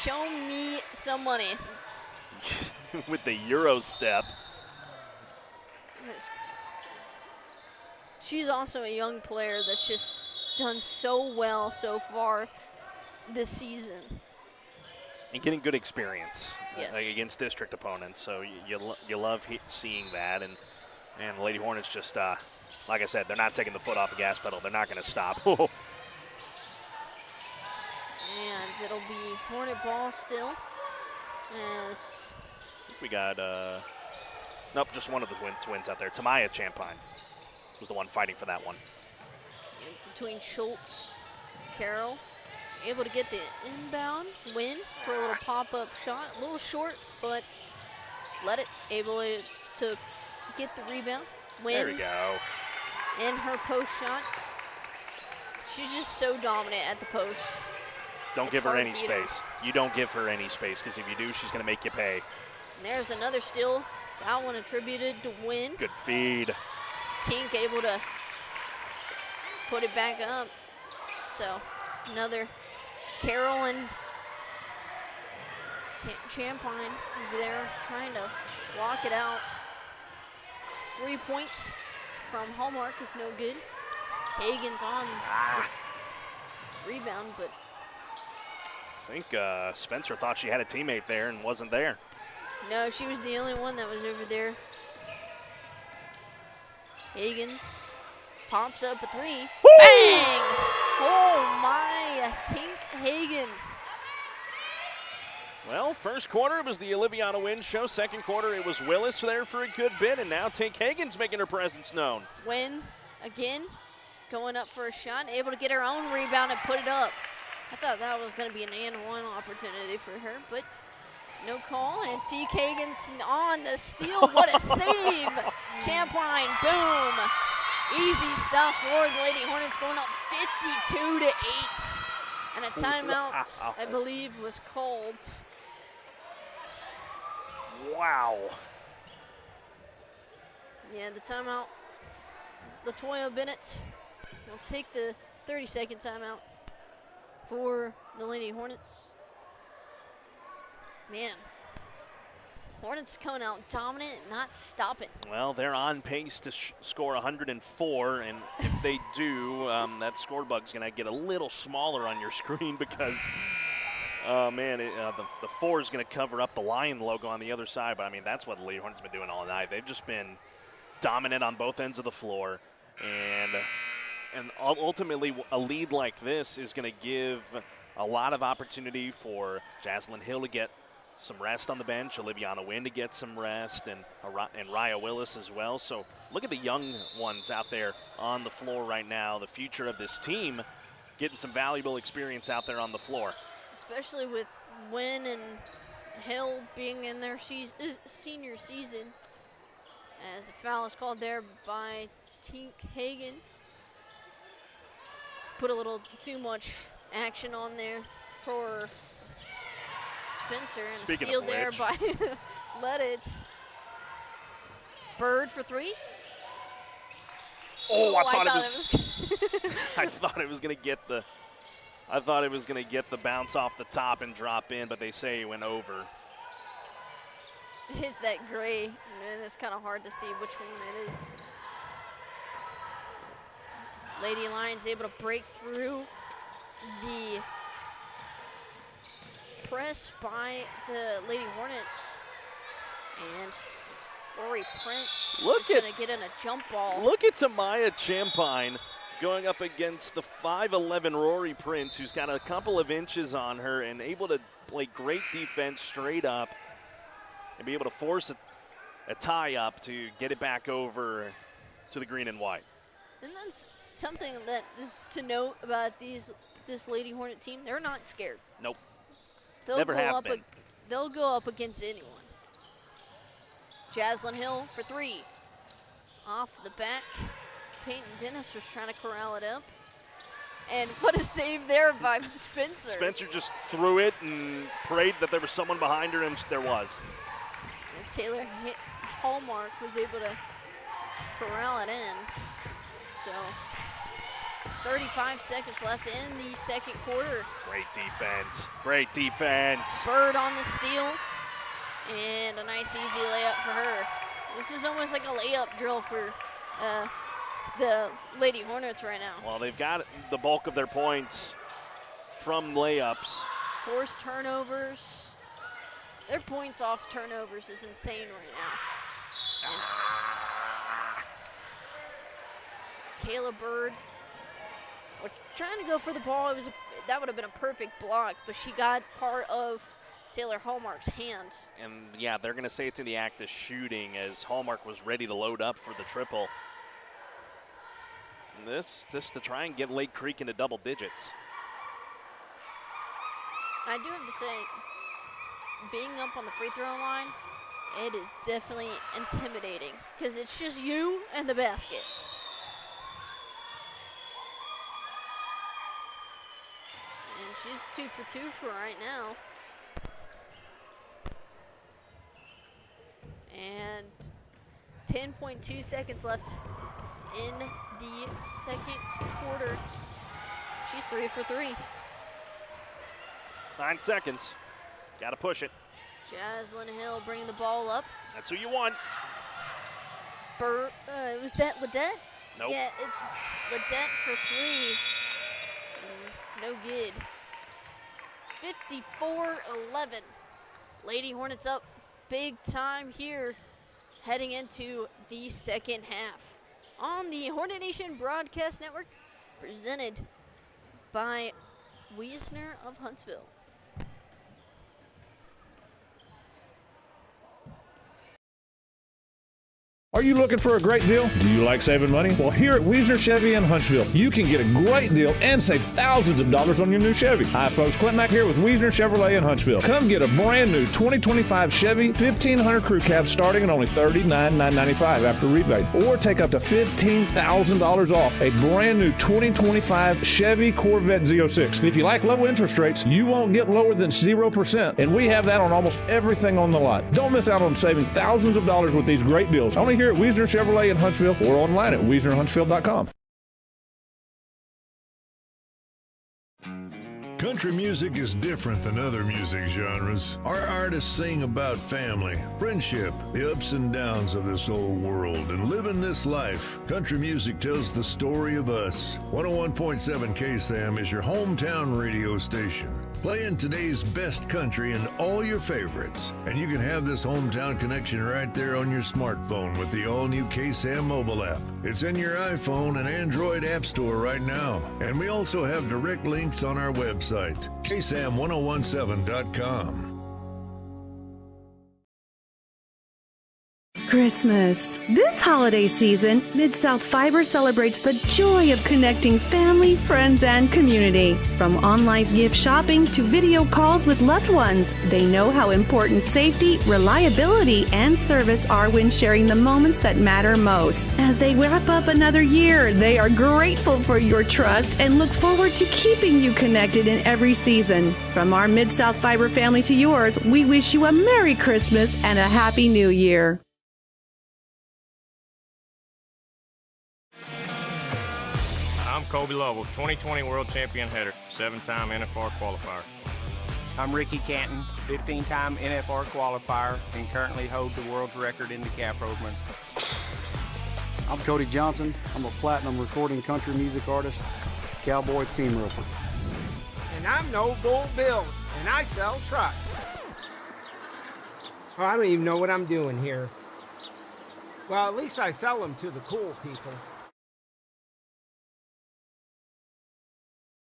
Show me some money. With the Euro step. She's also a young player that's just done so well so far this season. And getting good experience Yes. against district opponents. So you love seeing that. And the Lady Hornets just, like I said, they're not taking the foot off the gas pedal. They're not going to stop. And it'll be Hornet ball still. As We got, nope, just one of the twins out there. Tamaya Champagne was the one fighting for that one. between Schultz, Carroll, able to get the inbound win for a little pop-up shot. A little short, but let it, able to get the rebound. Win. There we go. And her post shot. She's just so dominant at the post. Don't It's give her hard any to beat her. space. You don't give her any space because if you do, she's going to make you pay. And there's another steal. That one attributed to Win. Good feed. Tink able to put it back up. So another Carroll and Champagne is there trying to block it out. 3 points from Hallmark is no good. Hagen's on this rebound, but I think Spencer thought she had a teammate there and wasn't there. no, she was the only one that was over there. Hagens pops up a three. Woo! Bang! Oh my, Tink Hagens. Well, first quarter it was the Oliviana Wynn show. Second quarter it was Willis there for a good bit, and now Tink Hagen's making her presence known. Wynn again going up for a shot, able to get her own rebound and put it up. I thought that was going to be an and one opportunity for her, but no call. And Tink Hagen's on the steal. What a save! Champagne, boom! Easy stuff for the Lady Hornets, going up 52-8. And a timeout, Wow. I believe, was called. Wow. Yeah, the timeout. Latoya Bennett will take the 30-second timeout for the Lady Hornets. Man, Hornets coming out dominant, not stopping. Well, they're on pace to score 104, and if they do, that score bug's going to get a little smaller on your screen because, oh man, the 4 is going to cover up the Lion logo on the other side. But I mean, that's what the Lady Hornets have been doing all night. They've just been dominant on both ends of the floor, and ultimately a lead like this is going to give a lot of opportunity for Jaslyn Hill to get some rest on the bench, Oliviana Wynn to get some rest, and Raya Willis as well. So look at the young ones out there on the floor right now, the future of this team, getting some valuable experience out there on the floor. Especially with Wynn and Hill being in their senior season, as a foul is called there by Tink Hagens. Put a little too much action on there for Spencer, and Speaking a steal of there which. by Let It. Bird for three. Oh, I I thought it was I thought it was going to get the I thought it was going to get the bounce off the top and drop in, but they say it went over. It's that gray, and it's kind of hard to see which one it is. Lady Lions able to break through the press by the Lady Hornets. And Rory Prince is going to get in a jump ball. Look at Tamaya Champagne going up against the 5'11" Rory Prince, who's got a couple of inches on her and able to play great defense straight up and be able to force a tie-up to get it back over to the green and white. And that's something that is to note about this Lady Hornet team. They're not scared. Nope. They'll Never have been. They'll go up against anyone. Jaslyn Hill for 3. Off the back. Peyton Dennis was trying to corral it up. And what a save there by Spencer. Spencer just threw it and prayed that there was someone behind her, and there was. And Taylor Hallmark was able to corral it in. So 35 seconds left in the second quarter. Great defense. Great defense. Bird on the steal. And a nice easy layup for her. This is almost like a layup drill for the Lady Hornets right now. Well, they've got the bulk of their points from layups. Forced turnovers. Their points off turnovers is insane right now. And Kayla Bird was trying to go for the ball. That would have been a perfect block, but she got part of Taylor Hallmark's hands. And yeah, they're going to say it's in the act of shooting as Hallmark was ready to load up for the triple. And this just to try and get Lake Creek into double digits. I do have to say, being up on the free throw line, it is definitely intimidating because it's just you and the basket. And she's 2 for 2 for right now. And 10.2 seconds left in the second quarter. She's 3 for 3. 9 seconds. Got to push it. Jaslyn Hill bringing the ball up. That's who you want. Was that Ledette? Nope. Yeah, it's Ledette for 3. No good. 54-11. Lady Hornets up big time here heading into the second half on the Hornet Nation Broadcast Network, presented by Wiesner of Huntsville. Are you looking for a great deal? Do you like saving money? Well, here at Wiesner Chevy in Huntsville, you can get a great deal and save thousands of dollars on your new Chevy. Hi, folks. Clint Mack here with Wiesner Chevrolet in Huntsville. Come get a brand new 2025 Chevy 1500 Crew Cab starting at only $39,995 after rebate. Or take up to $15,000 off a brand new 2025 Chevy Corvette Z06. And if you like low interest rates, you won't get lower than 0%. And we have that on almost everything on the lot. Don't miss out on saving thousands of dollars with these great deals. Only here at Wiesner Chevrolet in Huntsville or online at WiesnerHuntsville.com. Country music is different than other music genres. Our artists sing about family, friendship, the ups and downs of this old world, and living this life. Country music tells the story of us. 101.7 KSAM is your hometown radio station, playing today's best country and all your favorites. And you can have this hometown connection right there on your smartphone with the all-new KSAM mobile app. It's in your iPhone and Android app store right now. And we also have direct links on our website, KSAM1017.com. Christmas. This holiday season, Mid-South Fiber celebrates the joy of connecting family, friends, and community. From online gift shopping to video calls with loved ones, they know how important safety, reliability, and service are when sharing the moments that matter most. As they wrap up another year, they are grateful for your trust and look forward to keeping you connected in every season. From our Mid-South Fiber family to yours, we wish you a Merry Christmas and a Happy New Year. I'm Kobe Lovell, 2020 World Champion header, 7-time NFR qualifier. I'm Ricky Canton, 15-time NFR qualifier, and currently hold the world's record in the calf rovement. I'm Cody Johnson. I'm a platinum recording country music artist, cowboy team roper. And I'm No Bull Bill, and I sell trucks. Oh, I don't even know what I'm doing here. Well, at least I sell them to the cool people.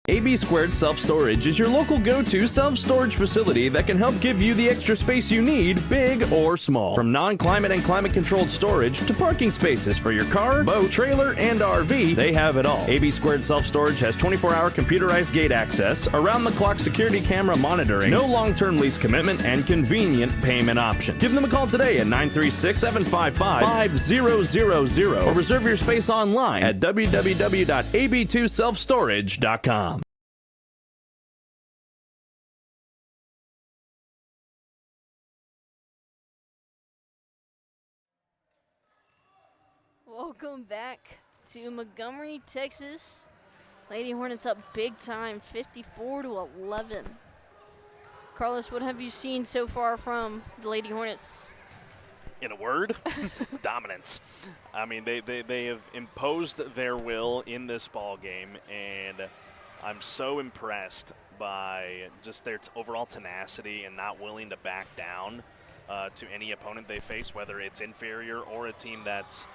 AB Squared Self-Storage is your local go-to self-storage facility that can help give you the extra space you need, big or small. From non-climate and climate-controlled storage to parking spaces for your car, boat, trailer, and RV, they have it all. AB Squared Self-Storage has 24-hour computerized gate access, around-the-clock security camera monitoring, no long-term lease commitment, and convenient payment options. Give them a call today at 936-755-5000 or reserve your space online at www.ab2selfstorage.com. Welcome back to Montgomery, Texas. Lady Hornets up big time, 54-11. Carlos, what have you seen so far from the Lady Hornets? In a word, dominance. I mean, they have imposed their will in this ball game, and I'm so impressed by just their overall tenacity and not willing to back down to any opponent they face, whether it's inferior or a team that's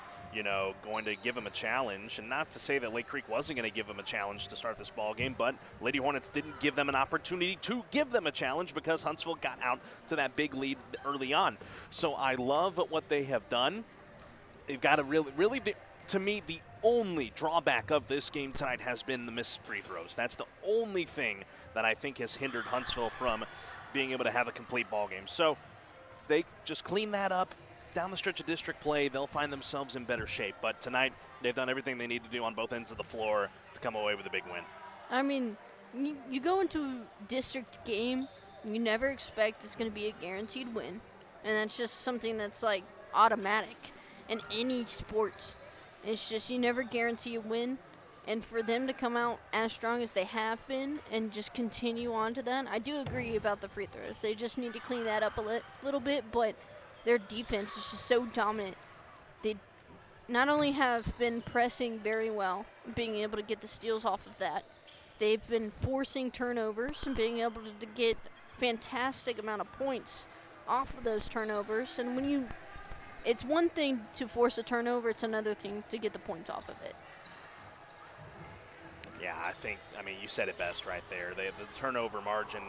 going to give them a challenge. And not to say that Lake Creek wasn't going to give them a challenge to start this ball game, but Lady Hornets didn't give them an opportunity to give them a challenge because Huntsville got out to that big lead early on. So I love what they have done. They've got a really, to me, the only drawback of this game tonight has been the missed free throws. That's the only thing that I think has hindered Huntsville from being able to have a complete ball game. So if they just clean that up, down the stretch of district play, they'll find themselves in better shape. But tonight, they've done everything they need to do on both ends of the floor to come away with a big win. I mean, you go into a district game, you never expect it's going to be a guaranteed win. And that's just something that's, like, automatic in any sport. It's just you never guarantee a win. And for them to come out as strong as they have been and just continue on to that, I do agree about the free throws. They just need to clean that up a little bit, but their defense is just so dominant. They not only have been pressing very well, being able to get the steals off of that, they've been forcing turnovers and being able to get fantastic amount of points off of those turnovers. And when it's one thing to force a turnover, it's another thing to get the points off of it. Yeah, I mean, you said it best right there. The turnover margin,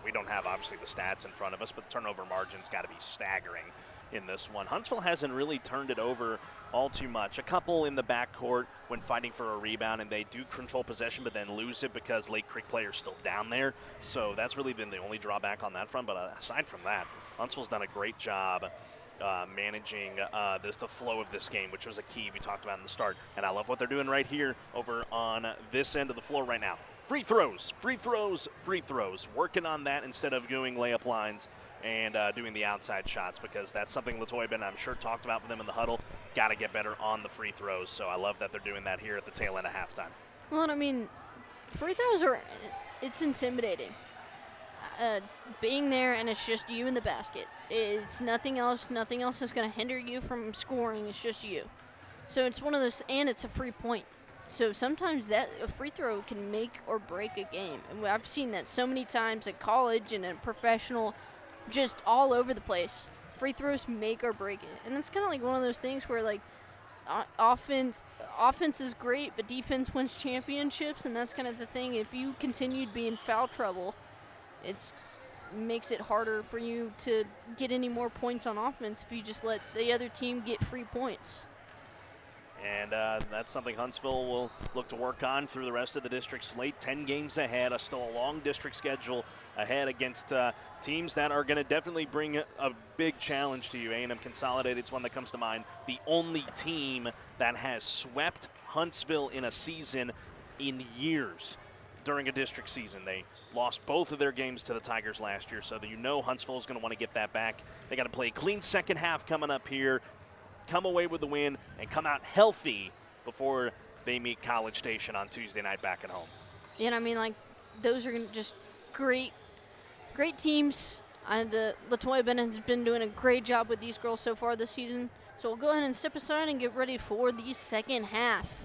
we don't have obviously the stats in front of us, but the turnover margin's got to be staggering in this one. Huntsville hasn't really turned it over all too much. A couple in the backcourt when fighting for a rebound, and they do control possession but then lose it because Lake Creek players still down there. So that's really been the only drawback on that front. But aside from that, Huntsville's done a great job managing the flow of this game, which was a key we talked about in the start. And I love what they're doing right here over on this end of the floor right now. Free throws, free throws, free throws. Working on that instead of doing layup lines and doing the outside shots, because that's something Latoya Ben, I'm sure, talked about with them in the huddle. Got to get better on the free throws. So I love that they're doing that here at the tail end of halftime. Well, I mean, free throws it's intimidating. Being there and it's just you in the basket. It's nothing else. Nothing else is going to hinder you from scoring. It's just you. So it's one of those, and it's a free point. So sometimes a free throw can make or break a game. And I've seen that so many times at college and at professional, just all over the place. Free throws make or break it. And it's kind of like one of those things where, like, offense is great, but defense wins championships, and that's kind of the thing. If you continue to be in foul trouble, it makes it harder for you to get any more points on offense if you just let the other team get free points. And that's something Huntsville will look to work on through the rest of the district slate. 10 games ahead, still a long district schedule ahead against teams that are going to definitely bring a big challenge to you. A&M Consolidated is one that comes to mind. The only team that has swept Huntsville in a season in years during a district season. They lost both of their games to the Tigers last year, so that Huntsville is going to want to get that back. They got to play a clean second half coming up here, come away with the win, and come out healthy before they meet College Station on Tuesday night back at home. And I mean, like, those are just great teams. The Latoya Bennett has been doing a great job with these girls so far this season. So we'll go ahead and step aside and get ready for the second half.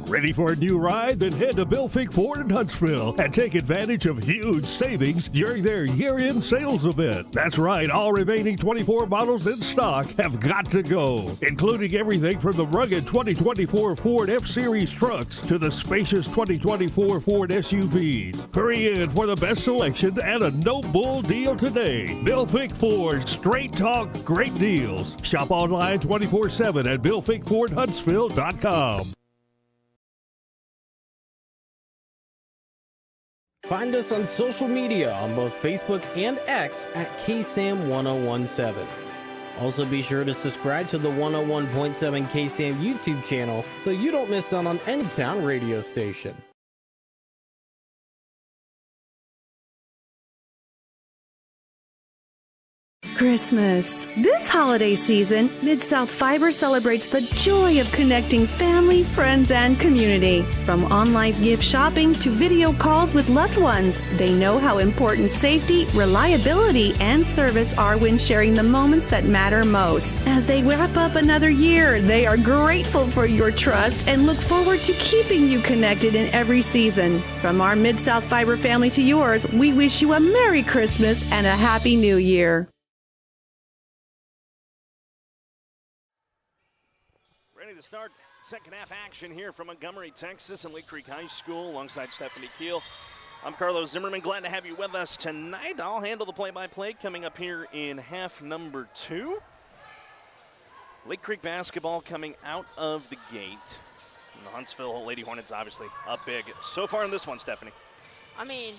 Ready for a new ride? Then head to Bill Fink Ford in Huntsville and take advantage of huge savings during their year-end sales event. That's right, all remaining 24 models in stock have got to go, including everything from the rugged 2024 Ford F-Series trucks to the spacious 2024 Ford SUVs. Hurry in for the best selection and a no-bull deal today. Bill Fink Ford, straight talk, great deals. Shop online 24/7 at BillFinkFordHuntsville.com. Find us on social media on both Facebook and X at KSAM-1017. Also be sure to subscribe to the 101.7 KSAM YouTube channel so you don't miss out on any town radio station. Christmas. This holiday season, Mid-South Fiber celebrates the joy of connecting family, friends, and community. From online gift shopping to video calls with loved ones, they know how important safety, reliability, and service are when sharing the moments that matter most. As they wrap up another year, they are grateful for your trust and look forward to keeping you connected in every season. From our Mid-South Fiber family to yours, we wish you a Merry Christmas and a Happy New Year. To start second half action here from Montgomery, Texas, and Lake Creek High School alongside Stephanie Keele. I'm Carlos Zimmermann. Glad to have you with us tonight. I'll handle the play-by-play coming up here in half number 2. Lake Creek basketball coming out of the gate. And the Huntsville Lady Hornets obviously up big so far in this one, Stephanie. I mean,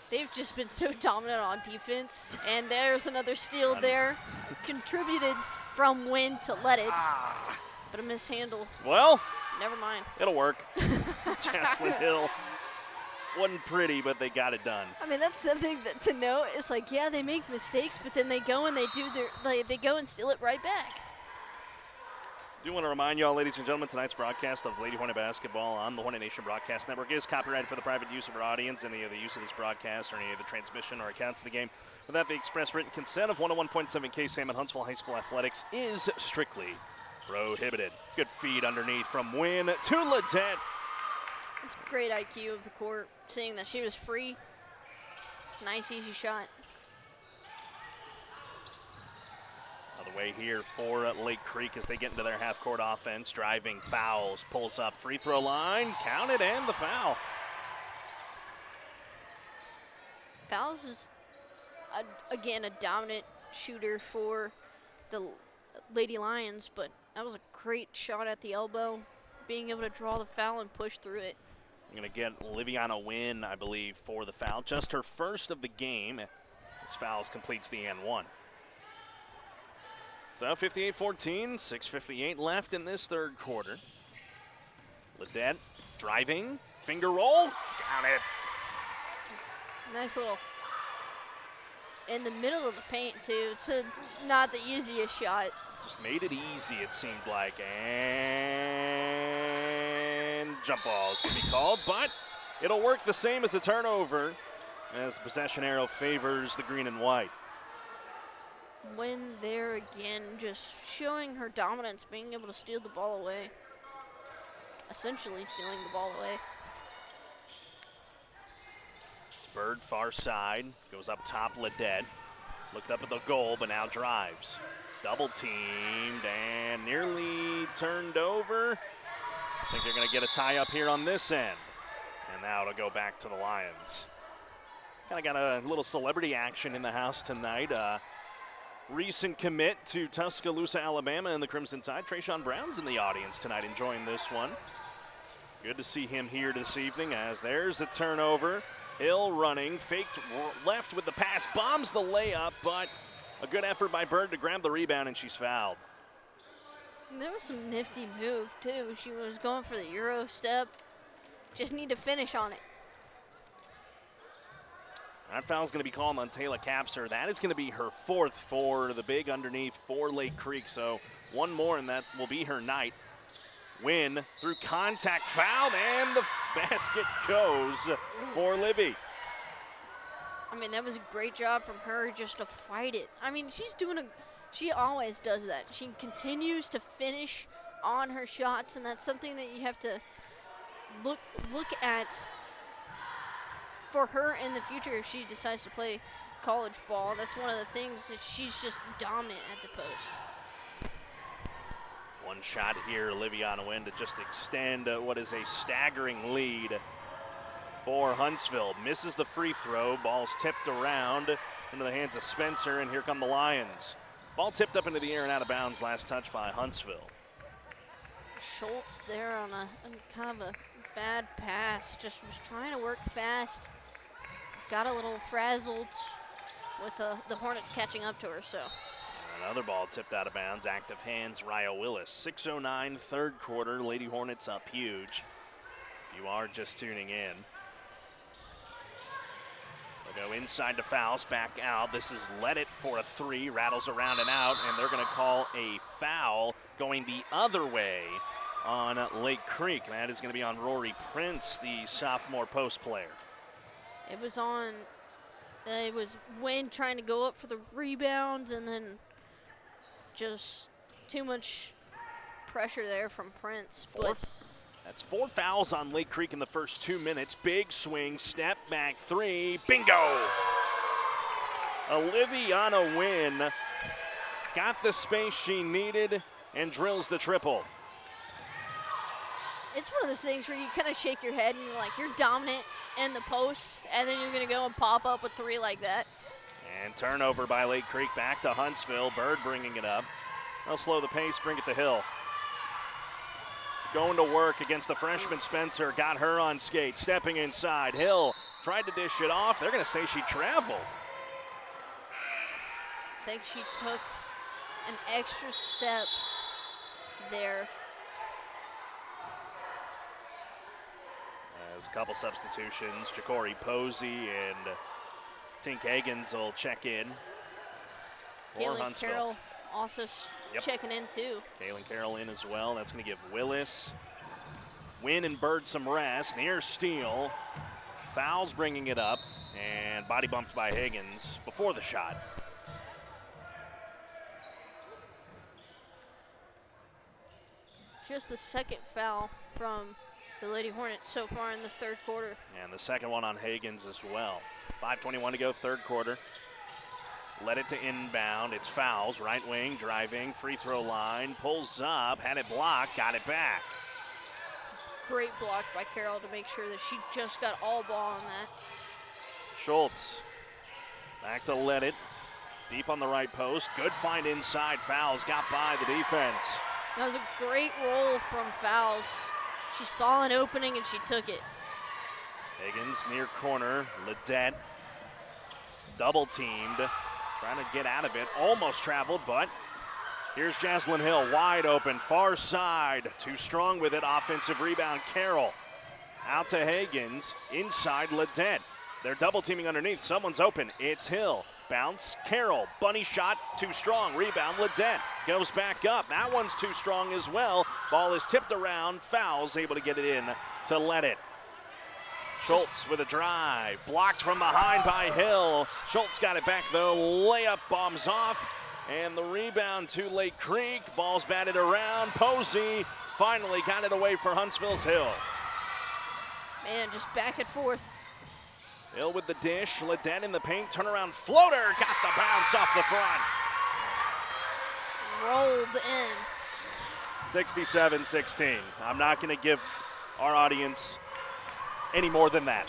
they've just been so dominant on defense, and there's another steal there. Contributed from win to let it. But a mishandle. Well, never mind. It'll work. Jaslyn Hill wasn't pretty, but they got it done. I mean, that's something that to note. It's like, yeah, they make mistakes, but then they go and they do their, they go and steal it right back. I do want to remind you all, ladies and gentlemen, tonight's broadcast of Lady Hornet basketball on the Hornet Nation Broadcast Network is copyrighted for the private use of our audience. Any of the use of this broadcast or any of the transmission or accounts of the game without the express written consent of 101.7 KSAM and Huntsville High School Athletics is strictly prohibited. Good feed underneath from Wynn to Ledette. It's great IQ of the court, seeing that she was free. Nice, easy shot. Another way here for Lake Creek as they get into their half-court offense. Driving, fouls, pulls up, free throw line, counted, and the foul. Fouls is, again, a dominant shooter for the Lady Lions, but that was a great shot at the elbow, being able to draw the foul and push through it. I'm going to get Liviana Wynn, I believe, for the foul. Just her first of the game. This foul completes the and one. So 58-14, 6:58 left in this third quarter. Ledette driving, finger roll, got it. Nice little in the middle of the paint, too. It's not the easiest shot. Just made it easy, it seemed like. And jump ball is going to be called, but it'll work the same as a turnover as the possession arrow favors the green and white. Wynn there again, just showing her dominance, being able to steal the ball away. Essentially stealing the ball away. It's Bird, far side, goes up top, Ledette. Looked up at the goal, but now drives. Double teamed and nearly turned over. I think they're going to get a tie up here on this end. And now it'll go back to the Lions. Kind of got a little celebrity action in the house tonight. Recent commit to Tuscaloosa, Alabama in the Crimson Tide. Trayshawn Brown's in the audience tonight enjoying this one. Good to see him here this evening as there's a turnover. Hill running, faked left with the pass, bombs the layup, but a good effort by Bird to grab the rebound, and she's fouled. And there was some nifty move, too. She was going for the Euro step. Just need to finish on it. That foul's going to be called on Taylor Capser. That is going to be her fourth for the big underneath for Lake Creek. So one more, and that will be her night. Win through contact, fouled, and the basket goes for Libby. I mean, that was a great job from her just to fight it. I mean, she always does that. She continues to finish on her shots, and that's something that you have to look at, for her in the future, if she decides to play college ball, that's one of the things that she's just dominant at the post. One shot here, Liviana Wynn, to just extend what is a staggering lead for Huntsville. Misses the free throw. Ball's tipped around into the hands of Spencer, and here come the Lions. Ball tipped up into the air and out of bounds. Last touch by Huntsville. Schultz there on kind of a bad pass. Just was trying to work fast. Got a little frazzled with the Hornets catching up to her, so. Another ball tipped out of bounds. Active hands, Ryo Willis. 6:09, third quarter. Lady Hornets up huge. If you are just tuning in. They'll go inside to Fouls, back out. This is Let It for a three. Rattles around and out, and they're going to call a foul going the other way on Lake Creek. That is going to be on Rory Prince, the sophomore post player. It was on, it was Wayne trying to go up for the rebounds, and then just too much pressure there from Prince. That's 4 fouls on Lake Creek in the first 2 minutes. Big swing, step back three, bingo! Oliviana Wynn got the space she needed and drills the triple. It's one of those things where you kind of shake your head and you're like, you're dominant in the post, and then you're going to go and pop up a three like that. And turnover by Lake Creek, back to Huntsville. Bird bringing it up. They'll slow the pace, bring it to Hill. Going to work against the freshman Spencer. Got her on skates, stepping inside. Hill tried to dish it off. They're going to say she traveled. I think she took an extra step there. There's a couple substitutions. Ja'Cory Posey and Tink Higgins will check in for Kaylin Huntsville. Carroll also checking in too. Kaylin Carroll in as well. That's going to give Willis, Wynn, and Bird some rest. Near steal. Fouls bringing it up, and body bumped by Higgins before the shot. Just the second foul from the Lady Hornets so far in this third quarter. And the second one on Higgins as well. 5:21 to go, third quarter. Let it to inbound. It's Fouls, right wing, driving, free throw line, pulls up, had it blocked, got it back. Great block by Carroll to make sure that she just got all ball on that. Schultz back to Let It. Deep on the right post. Good find inside. Fouls got by the defense. That was a great roll from Fouls. She saw an opening and she took it. Higgins near corner. Ledette double teamed. Trying to get out of it. Almost traveled, but here's Jaslyn Hill wide open. Far side. Too strong with it. Offensive rebound. Carroll out to Higgins. Inside Ledette. They're double teaming underneath. Someone's open. It's Hill. Bounce. Carroll. Bunny shot. Too strong. Rebound. Ledette goes back up. That one's too strong as well. Ball is tipped around. Fouls able to get it in to Let It. Schultz with a drive, blocked from behind by Hill. Schultz got it back though, layup bombs off, and the rebound to Lake Creek. Ball's batted around. Posey finally got it away for Huntsville's Hill. Man, just back and forth. Hill with the dish, Ledette in the paint, turnaround floater, got the bounce off the front. Rolled in. 67-16. I'm not going to give our audience any more than that.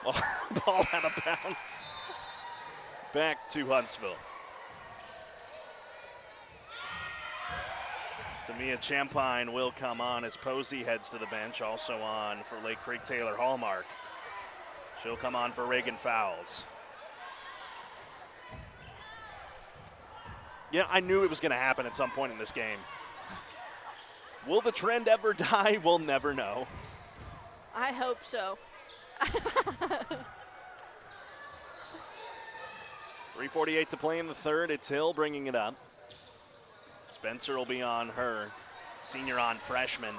Ball out of bounds. Back to Huntsville. Tamia Champine will come on as Posey heads to the bench. Also on for Lake Creek, Taylor Hallmark. She'll come on for Reagan Fouls. Yeah, I knew it was going to happen at some point in this game. Will the trend ever die? We'll never know. I hope so. 3:48 to play in the third. It's Hill bringing it up. Spencer will be on her. Senior on freshman.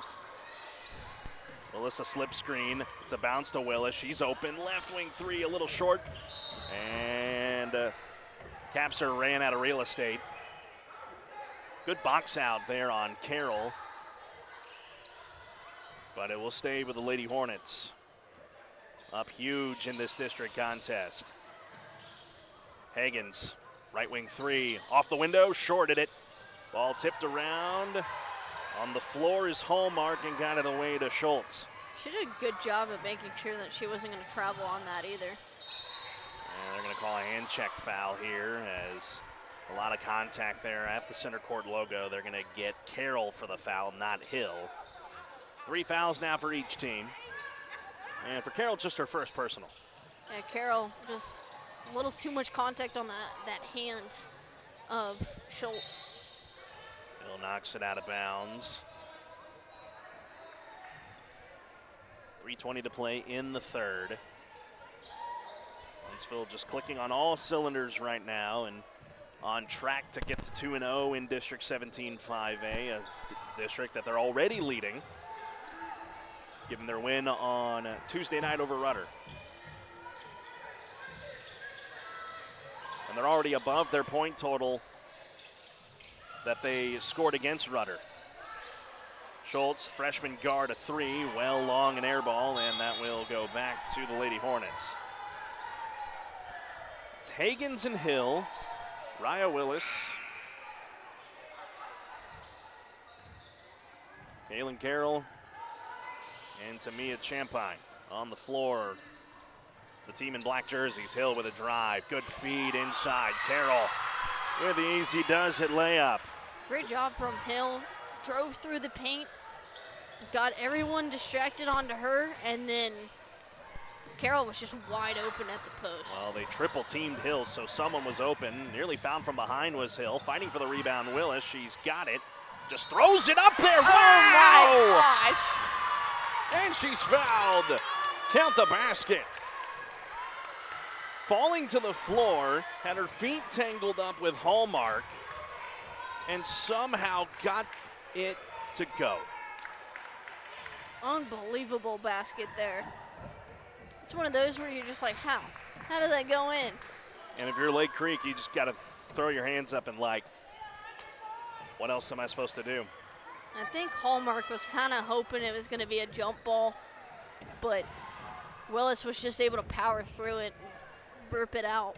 Melissa slip screen. It's a bounce to Willis. She's open. Left wing three, a little short. And Capser ran out of real estate. Good box out there on Carroll. But it will stay with the Lady Hornets. Up huge in this district contest. Hagens, right wing three, off the window, shorted it. Ball tipped around. On the floor is Hallmark and got it away to Schultz. She did a good job of making sure that she wasn't going to travel on that either. And they're going to call a hand check foul here as a lot of contact there at the center court logo. They're going to get Carroll for the foul, not Hill. 3 fouls now for each team. And for Carroll, just her first personal. Yeah, Carroll, just a little too much contact on that hand of Schultz. Hill knocks it out of bounds. 3:20 to play in the third. Huntsville just clicking on all cylinders right now and on track to get to 2-0 in District 17 5A, a district that they're already leading, given their win on Tuesday night over Rudder. And they're already above their point total that they scored against Rudder. Schultz, freshman guard, a three, well long and air ball, and that will go back to the Lady Hornets. It's Hagens and Hill, Raya Willis, Kaylin Carroll, and Tamia Champagne on the floor. The team in black jerseys. Hill with a drive, good feed inside. Carroll with the easy does it layup. Great job from Hill. Drove through the paint, got everyone distracted onto her, and then Carroll was just wide open at the post. Well, they triple teamed Hill, so someone was open. Nearly found from behind was Hill. Fighting for the rebound, Willis. She's got it. Just throws it up there. Wow! Oh my gosh! And she's fouled. Count the basket. Falling to the floor, had her feet tangled up with Hallmark, and somehow got it to go. Unbelievable basket there. It's one of those where you're just like, how? How did that go in? And if you're Lake Creek, you just got to throw your hands up and like, what else am I supposed to do? I think Hallmark was kind of hoping it was going to be a jump ball, but Willis was just able to power through it and burp it out.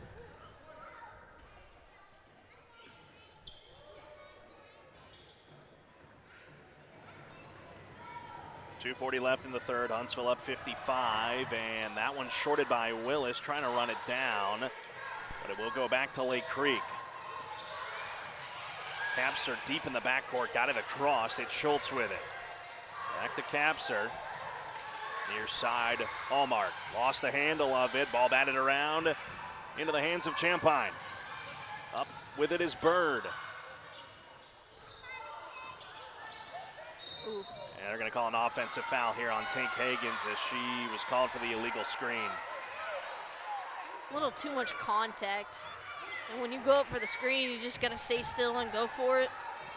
.240 left in the third. Huntsville up 55, and that one shorted by Willis, trying to run it down, but it will go back to Lake Creek. Capser deep in the backcourt, got it across. It's Schultz with it. Back to Capser. Near side, Hallmark lost the handle of it. Ball batted around into the hands of Champagne. Up with it is Bird. Ooh. And they're going to call an offensive foul here on Tink Hagens as she was called for the illegal screen. A little too much contact. And when you go up for the screen, you just got to stay still and go for it.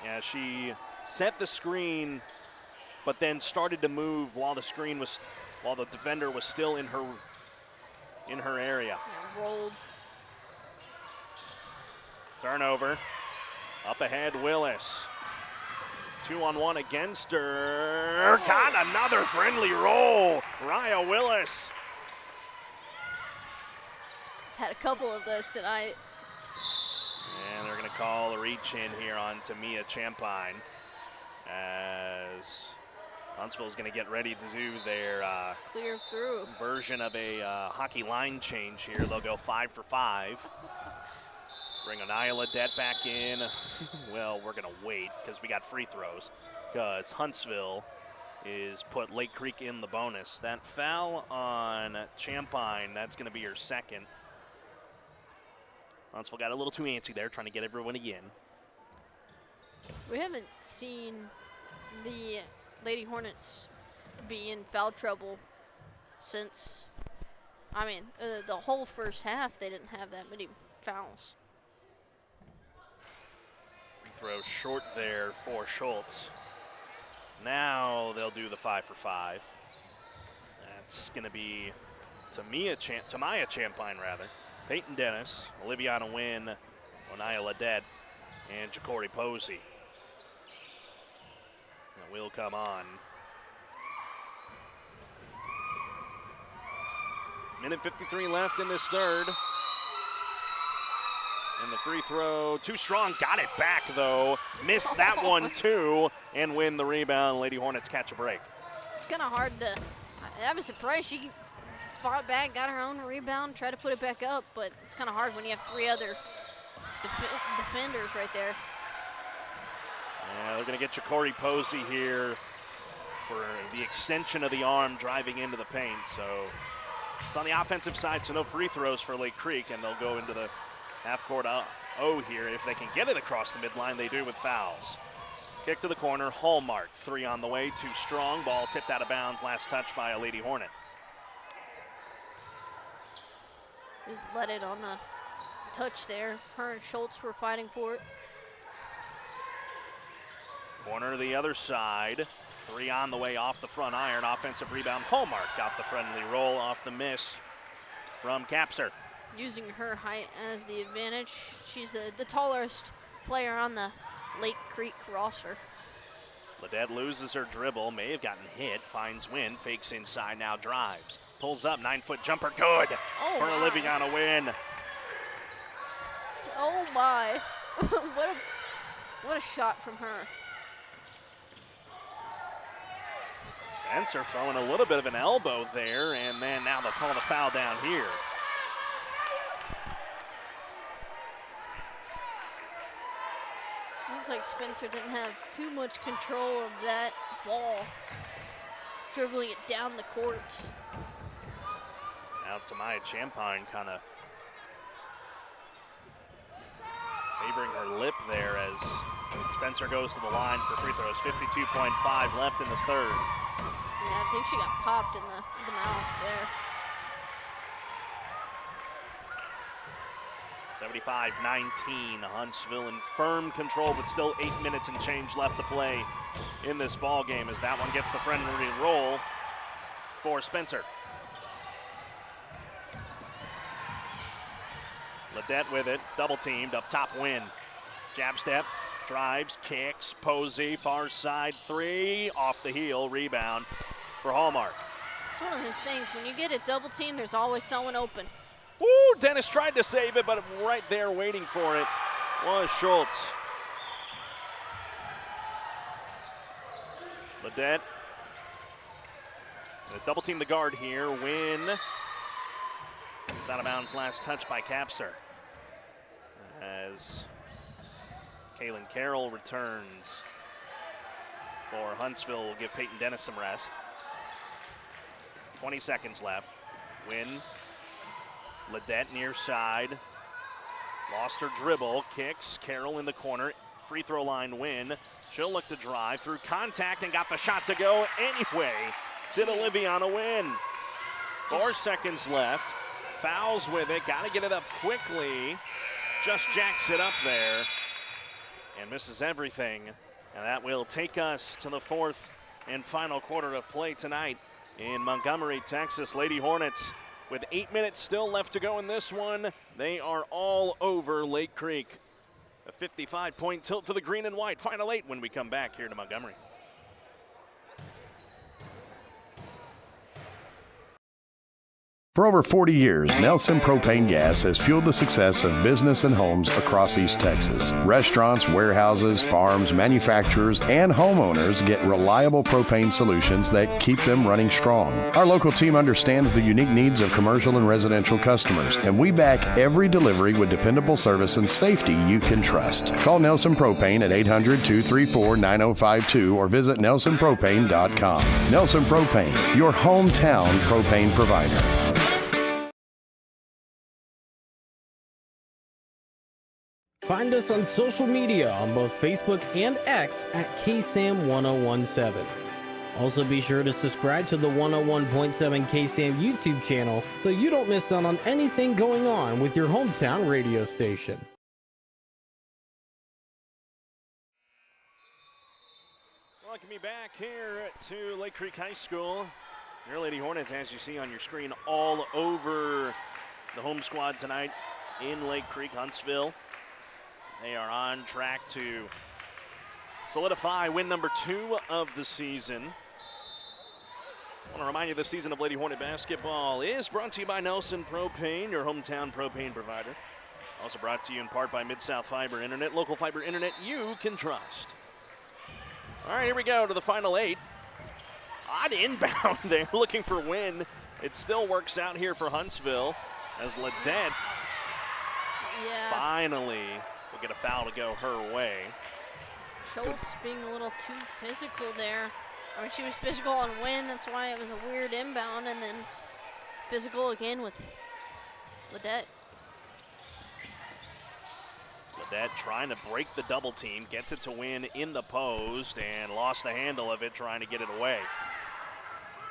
Yeah, she set the screen, but then started to move while the defender was still in her area. Yeah, rolled. Turnover. Up ahead, Willis. 2-on-1 against her. Got another friendly roll. Raya Willis. Had a couple of those tonight. And they're going to call a reach in here on Tamia Champagne as Huntsville's going to get ready to do their clear through version of a hockey line change here. They'll go 5 for 5. Bring Anaya Ledette back in. Well, we're going to wait because we got free throws because Huntsville is put Lake Creek in the bonus. That foul on Champagne, that's going to be her second. Huntsville got a little too antsy there, trying to get everyone again. We haven't seen the Lady Hornets be in foul trouble since, the whole first half they didn't have that many fouls. Free throw short there for Schultz. Now they'll do the 5 for 5. That's going to be Tamia Champagne, Peyton Dennis, Oliviana Wynn, Anaya Ledette, and Ja'Cory Posey. That will come on. Minute 53 left in this third. And the free throw, too strong, got it back though. Missed that one too, and win the rebound. Lady Hornets catch a break. It's kind of hard to, I was surprised she fought back, got her own rebound, tried to put it back up, but it's kind of hard when you have three other defenders right there. Yeah, they're gonna get Ja'Cory Posey here for the extension of the arm driving into the paint. So it's on the offensive side, so no free throws for Lake Creek, and they'll go into the half-court O here. If they can get it across the midline, they do with fouls. Kick to the corner, Hallmark, three on the way, too strong. Ball tipped out of bounds, last touch by a Lady Hornet. Just let it on the touch there. Her and Schultz were fighting for it. Corner the other side, three on the way off the front iron. Offensive rebound, Hallmark got the friendly roll off the miss from Capser. Using her height as the advantage. She's the tallest player on the Lake Creek roster. Ledette loses her dribble, may have gotten hit, finds Wynn, fakes inside, now drives. Pulls up, 9-foot jumper, good for Oliviana Wynn. Oh my, what a shot from her. Spencer throwing a little bit of an elbow there, and then now they'll call the foul down here. Looks like Spencer didn't have too much control of that ball, dribbling it down the court. Now Tamaya Champagne kind of favoring her lip there as Spencer goes to the line for free throws. 52.5 left in the third. Yeah, I think she got popped in the mouth there. 75-19, Huntsville in firm control, but still 8 minutes and change left to play in this ball game as that one gets the friendly roll for Spencer. Ledette with it, double teamed, up top Wynn. Jab step, drives, kicks, Posey, far side three, off the heel, rebound for Hallmark. It's one of those things, when you get a double team, there's always someone open. Woo, Dennis tried to save it, but right there waiting for it was Schultz. Ledette, double team the guard here, Wynn. It's out of bounds, last touch by Capser. As Kaylin Carroll returns for Huntsville, will give Peyton Dennis some rest. 20 seconds left. Wynn, Ledette near side. Lost her dribble, kicks, Carroll in the corner. Free throw line Wynn. She'll look to drive through contact and got the shot to go anyway. Did Oliviana Wynn. 4 seconds left. Fouls with it, got to get it up quickly. Just jacks it up there and misses everything. And that will take us to the fourth and final quarter of play tonight in Montgomery, Texas. Lady Hornets with 8 minutes still left to go in this one. They are all over Lake Creek. A 55-point tilt for the green and white. Final 8 when we come back here to Montgomery. For over 40 years, Nelson Propane Gas has fueled the success of business and homes across East Texas. Restaurants, warehouses, farms, manufacturers, and homeowners get reliable propane solutions that keep them running strong. Our local team understands the unique needs of commercial and residential customers, and we back every delivery with dependable service and safety you can trust. Call Nelson Propane at 800-234-9052 or visit nelsonpropane.com. Nelson Propane, your hometown propane provider. Find us on social media on both Facebook and X at KSAM-1017. Also be sure to subscribe to the 101.7 KSAM YouTube channel so you don't miss out on anything going on with your hometown radio station. Welcome me back here to Lake Creek High School. Your Lady Hornets, as you see on your screen, all over the home squad tonight in Lake Creek, Huntsville. They are on track to solidify win number 2 of the season. I want to remind you this season of Lady Hornet basketball is brought to you by Nelson Propane, your hometown propane provider. Also brought to you in part by Mid-South Fiber Internet, local fiber internet you can trust. All right, here we go to the final 8. Odd inbound there, looking for win. It still works out here for Huntsville as Ledette finally will get a foul to go her way. Schultz being a little too physical there. I mean, she was physical on win, that's why it was a weird inbound, and then physical again with Ledette. Ledette trying to break the double team, gets it to win in the post, and lost the handle of it trying to get it away.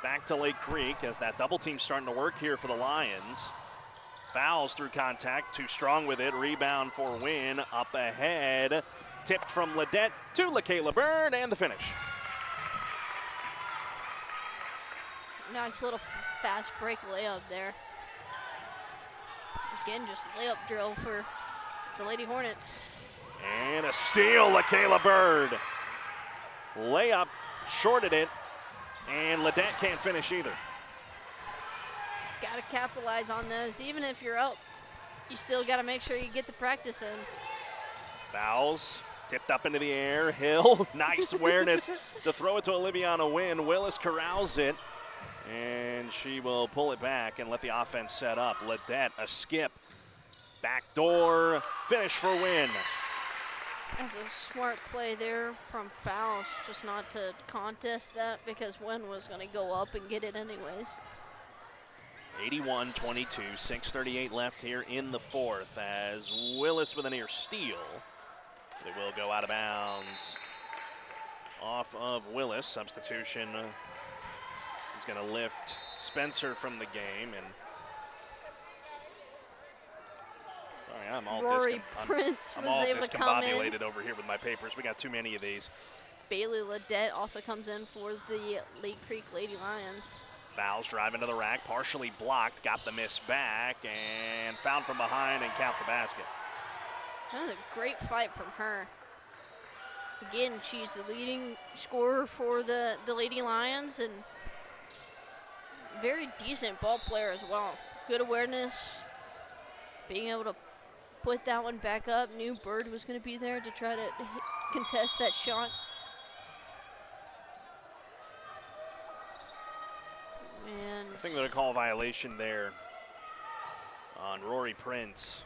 Back to Lake Creek as that double team's starting to work here for the Lions. Fouls through contact, too strong with it, rebound for win, up ahead. Tipped from Ledette to LaKayla Bird, and the finish. Nice little fast break layup there. Again, just layup drill for the Lady Hornets. And a steal, LaKayla Bird. Layup, shorted it, and Ledette can't finish either. Got to capitalize on those. Even if you're up, you still got to make sure you get the practice in. Fouls, tipped up into the air. Hill, nice awareness to throw it to Oliviana Wynn. Willis corrals it, and she will pull it back and let the offense set up. Ledette, a skip. Backdoor, finish for Wynn. That's a smart play there from Fouls, just not to contest that because Wynn was going to go up and get it anyways. 81-22, 6:38 left here in the fourth as Willis with a near steal. They will go out of bounds off of Willis. Substitution is going to lift Spencer from the game. And sorry, I'm all discombobulated over here with my papers. We got too many of these. Bailey Ledette also comes in for the Lake Creek Lady Lions. Fouls, driving to the rack, partially blocked, got the miss back, and fouled from behind and count the basket. That was a great fight from her. Again, she's the leading scorer for the Lady Lions and very decent ball player as well. Good awareness, being able to put that one back up. Knew Bird was going to be there to try to contest that shot. And I think they're going to call a violation there on Rory Prince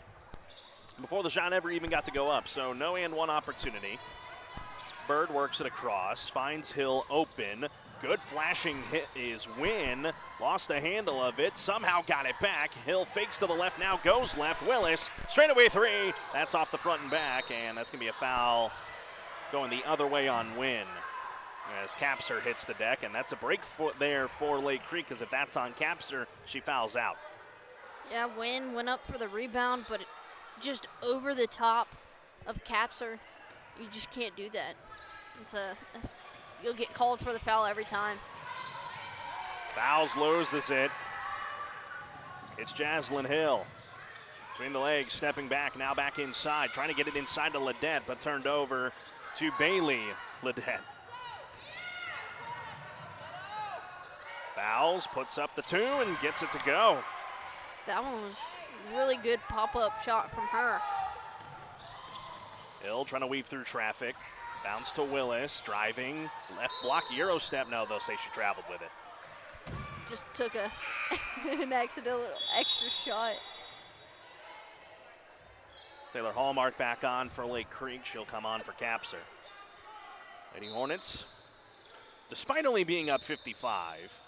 before the shot ever even got to go up. So no and one opportunity. Bird works it across, finds Hill open. Good flashing hit is Wynn. Lost the handle of it, somehow got it back. Hill fakes to the left, now goes left. Willis, straightaway three. That's off the front and back, and that's going to be a foul going the other way on Wynn. As Capser hits the deck, and that's a break foot there for Lake Creek, because if that's on Capser, she fouls out. Yeah, Wynn went up for the rebound, but just over the top of Capser. You just can't do that. You'll get called for the foul every time. Fouls, loses it. It's Jaslyn Hill. Between the legs, stepping back, now back inside, trying to get it inside to Ledette, but turned over to Bailey Ledette. Fouls, puts up the two, and gets it to go. That one was really good pop-up shot from her. Hill trying to weave through traffic. Bounce to Willis, driving, left block, Euro step. No, they'll say she traveled with it. Just took an accidental extra shot. Taylor Hallmark back on for Lake Creek. She'll come on for Capser. Lady Hornets, despite only being up 55,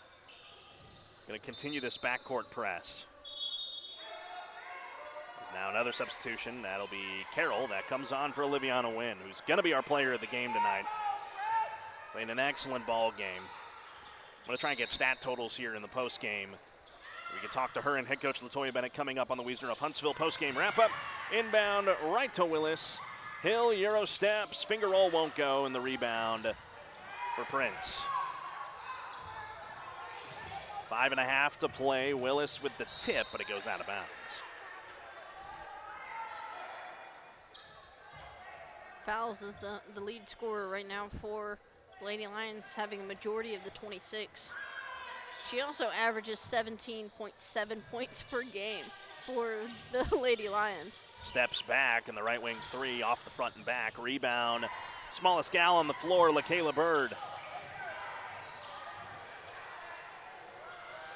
going to continue this backcourt press. Now another substitution. That'll be Carroll. That comes on for Oliviana Wynn, who's going to be our player of the game tonight. Playing an excellent ball game. I'm going to try and get stat totals here in the postgame. We can talk to her and head coach LaToya Bennett coming up on the Wiesner of Huntsville postgame wrap-up. Inbound right to Willis. Hill, Euro steps, finger roll won't go, and the rebound for Prince. 5.5 to play. Willis with the tip, but it goes out of bounds. Fouls is the lead scorer right now for Lady Lions, having a majority of the 26. She also averages 17.7 points per game for the Lady Lions. Steps back, and the right wing three off the front and back. Rebound. Smallest gal on the floor, LaKayla Bird.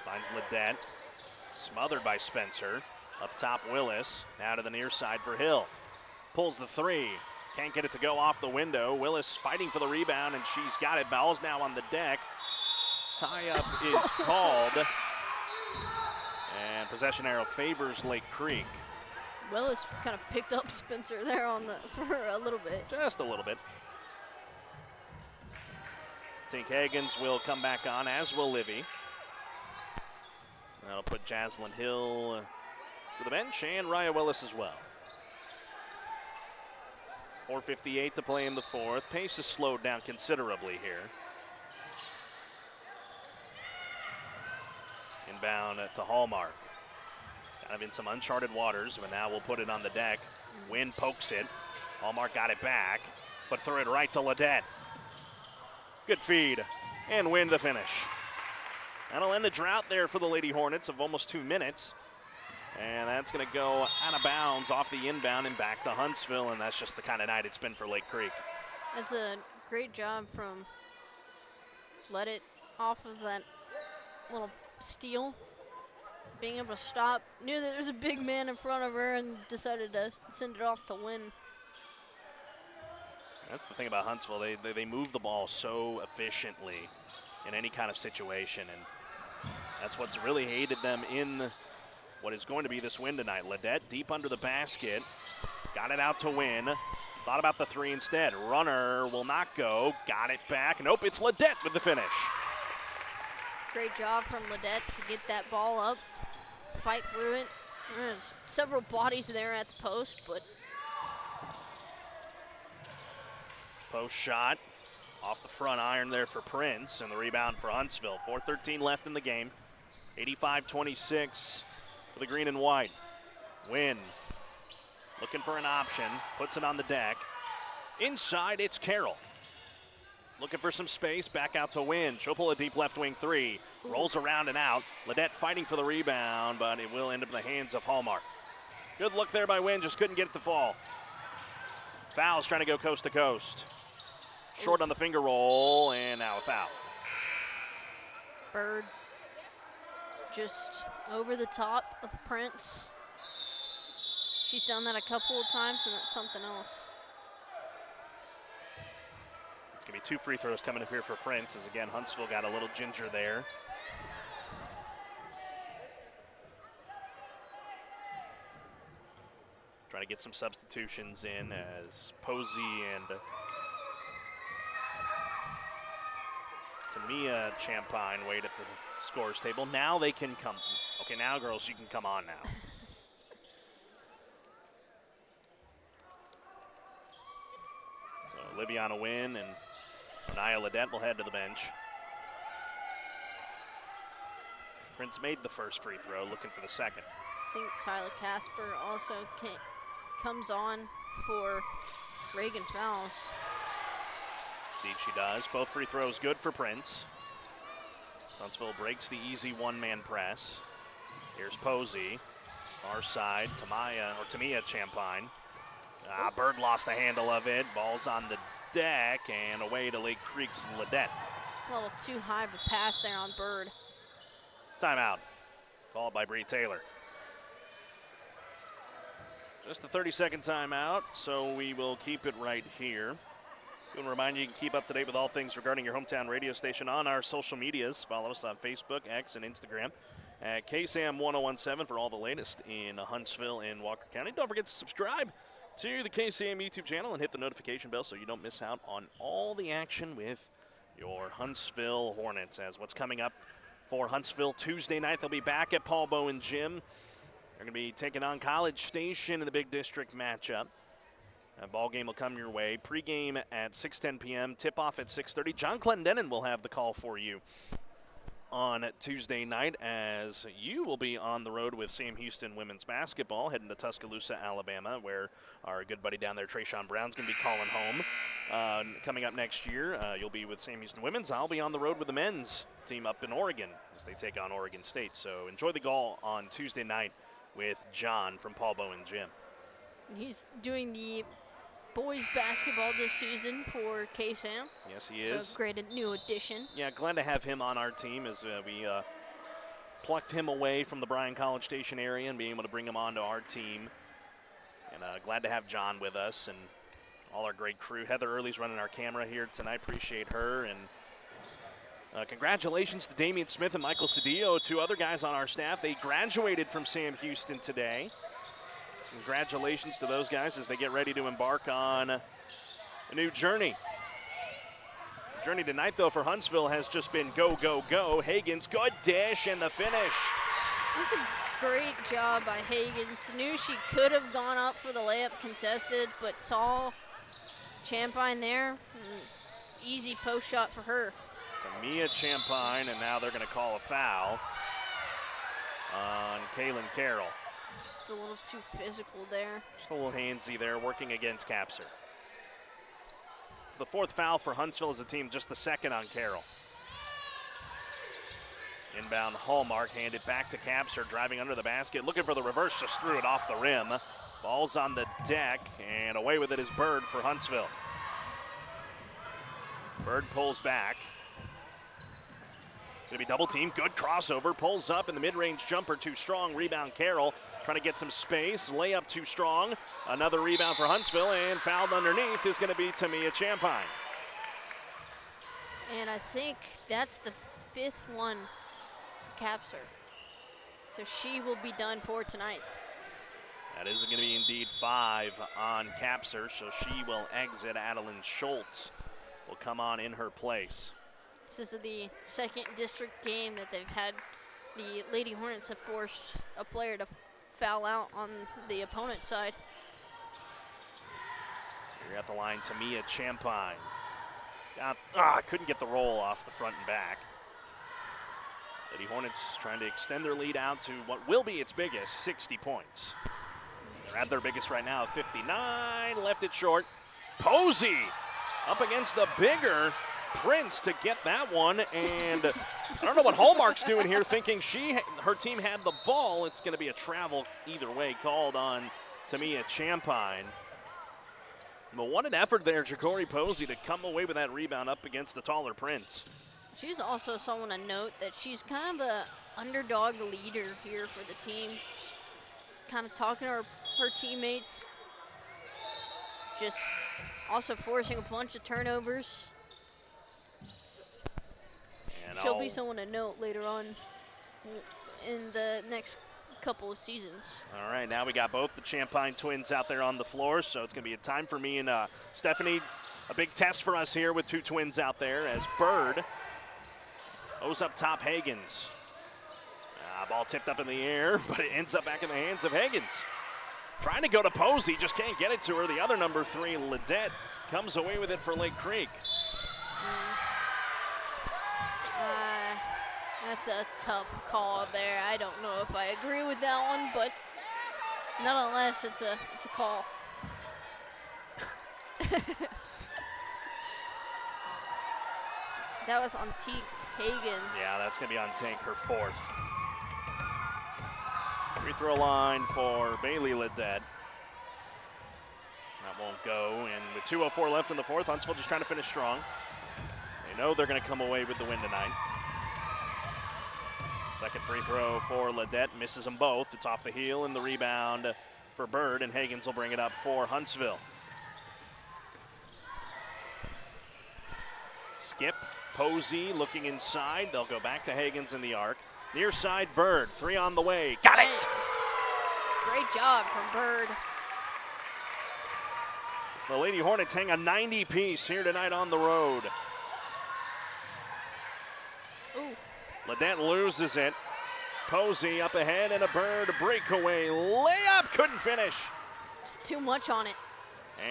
Finds Ledette. Smothered by Spencer. Up top, Willis. Now to the near side for Hill. Pulls the three. Can't get it to go off the window. Willis fighting for the rebound, and she's got it. Ball's now on the deck. Tie-up is called. And possession arrow favors Lake Creek. Willis kind of picked up Spencer there for a little bit. Just a little bit. Tink Higgins will come back on, as will Livy. That'll put Jaslyn Hill to the bench, and Raya Willis as well. 4:58 to play in the fourth. Pace has slowed down considerably here. Inbound to Hallmark. Kind of in some uncharted waters, but now we'll put it on the deck. Wynn pokes it. Hallmark got it back, but threw it right to Ledette. Good feed, and Wynn the finish. That'll end the drought there for the Lady Hornets of almost 2 minutes. And that's going to go out of bounds off the inbound and back to Huntsville, and that's just the kind of night it's been for Lake Creek. That's a great job from Ledette off of that little steal. Being able to stop, knew that there was a big man in front of her and decided to send it off to Wynn. That's the thing about Huntsville. They move the ball so efficiently in any kind of situation, and that's what's really aided them in what is going to be this win tonight. Ledette deep under the basket. Got it out to Wynn. Thought about the three instead. Runner will not go. Got it back. Nope, it's Ledette with the finish. Great job from Ledette to get that ball up, fight through it. There's several bodies there at the post, but post shot off the front iron there for Prince, and the rebound for Huntsville. 4:13 left in the game. 85-26 for the green and white. Wynn looking for an option, puts it on the deck. Inside, it's Carroll. Looking for some space, back out to Wynn. She'll pull a deep left wing three. Rolls around and out. Ledette fighting for the rebound, but it will end up in the hands of Hallmark. Good look there by Wynn, just couldn't get it to fall. Fouls trying to go coast to coast. Short on the finger roll, and now a foul. Bird just over the top of Prince. She's done that a couple of times, and that's something else. It's going to be 2 free throws coming up here for Prince, as again, Huntsville got a little ginger there. Trying to get some substitutions in as Posey and Tamia Champagne wait at the scores table. Now they can come. Okay, now, girls, you can come on now. So Liviana Wynn and Anaya Ledette will head to the bench. Prince made the first free throw, looking for the second. I think Tyler Casper also comes on for Reagan Fowles. Indeed she does. Both free throws good for Prince. Huntsville breaks the easy one-man press. Here's Posey. Far side, Tamia Champagne. Bird lost the handle of it. Ball's on the deck and away to Lake Creek's Ledette. A little too high of a pass there on Bird. Timeout. Called by Bree Taylor. Just a 30-second timeout, so we will keep it right here. I want to remind you can keep up to date with all things regarding your hometown radio station on our social medias. Follow us on Facebook, X, and Instagram at KSAM-1017 for all the latest in Huntsville and Walker County. Don't forget to subscribe to the KSAM YouTube channel and hit the notification bell so you don't miss out on all the action with your Huntsville Hornets. As what's coming up for Huntsville Tuesday night, they'll be back at Paul Bowen Gym. They're going to be taking on College Station in the Big District matchup. That ball game will come your way. Pre-game at 6:10 p.m., tip-off at 6:30. John Clendenin will have the call for you on Tuesday night, as you will be on the road with Sam Houston women's basketball, heading to Tuscaloosa, Alabama, where our good buddy down there, Trayshawn Brown's going to be calling home. Coming up next year, you'll be with Sam Houston women's. I'll be on the road with the men's team up in Oregon as they take on Oregon State. So enjoy the call on Tuesday night with John from Paul Bowen Gym. He's doing the boys basketball this season for KSAM. Yes, he is. So great new addition. Yeah, glad to have him on our team as we plucked him away from the Bryan College Station area and being able to bring him onto our team. And glad to have John with us and all our great crew. Heather Early's running our camera here tonight. Appreciate her. And congratulations to Damian Smith and Michael Cedillo, two other guys on our staff. They graduated from Sam Houston today. Congratulations to those guys as they get ready to embark on a new journey. The journey tonight, though, for Huntsville has just been go, go, go. Hagens, good dish, and the finish. That's a great job by Hagens. Knew she could have gone up for the layup contested, but saw Champagne there. Easy post shot for her. Tamia Champagne, and now they're going to call a foul on Kaylin Carroll. Just a little too physical there. Just a little handsy there, working against Capser. It's the fourth foul for Huntsville as a team, just the second on Carroll. Inbound Hallmark, handed back to Capser, driving under the basket, looking for the reverse, just threw it off the rim. Ball's on the deck, and away with it is Bird for Huntsville. Bird pulls back. Gonna be double team, good crossover, pulls up, and the mid-range jumper too strong. Rebound Carroll, trying to get some space, layup too strong. Another rebound for Huntsville, and fouled underneath is gonna be Tamia Champagne. And I think that's the fifth one for Capser. So she will be done for tonight. That is gonna be indeed 5 on Capser, so she will exit. Adeline Schultz will come on in her place. This is the second district game that they've had. The Lady Hornets have forced a player to foul out on the opponent side. So you're at the line, Tamia Champagne. Couldn't get the roll off the front and back. Lady Hornets trying to extend their lead out to what will be its biggest, 60 points. They're at their biggest right now, 59, left it short. Posey up against the bigger Prince to get that one, and I don't know what Hallmark's doing here, thinking her team had the ball. It's going to be a travel either way called on Tamia Champagne. But what an effort there, Ja'Cory Posey, to come away with that rebound up against the taller Prince. She's also someone to note that she's kind of a underdog leader here for the team. She's kind of talking to her teammates, just also forcing a bunch of turnovers. She'll be someone to note later on in the next couple of seasons. All right, now we got both the Champagne twins out there on the floor, so it's going to be a time for me and Stephanie. A big test for us here with two twins out there as Bird owes up top Hagens. Ball tipped up in the air, but it ends up back in the hands of Hagens. Trying to go to Posey, just can't get it to her. The other number 3, Ledette, comes away with it for Lake Creek. That's a tough call there. I don't know if I agree with that one, but nonetheless, it's a call. That was on Teague Hagens. Yeah, that's going to be on Tank, her 4th. Free throw line for Bailey Ledette. That won't go, and with 2:04 left in the 4th, Huntsville just trying to finish strong. They know they're going to come away with the win tonight. Second free throw for Ledette, misses them both. It's off the heel, and the rebound for Bird, and Hagens will bring it up for Huntsville. Skip, Posey looking inside. They'll go back to Hagens in the arc. Near side, Bird, 3 on the way. Got it! Great job from Bird. The Lady Hornets hang a 90-piece here tonight on the road. Ooh. Ledette loses it. Posey up ahead and a Bird breakaway layup. Couldn't finish. Just too much on it.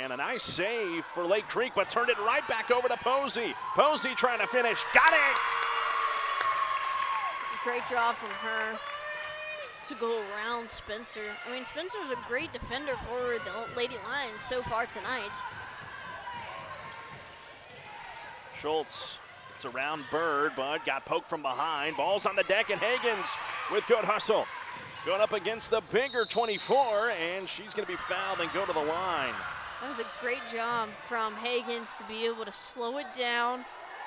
And a nice save for Lake Creek, but turned it right back over to Posey. Posey trying to finish. Got it! great job from her to go around Spencer. I mean, Spencer's a great defender for the Lady Lions so far tonight. Schultz, it's around Bird, but got poked from behind. Ball's on the deck, and Hagens with good hustle. Going up against the bigger 24, and she's going to be fouled and go to the line. That was a great job from Hagens to be able to slow it down,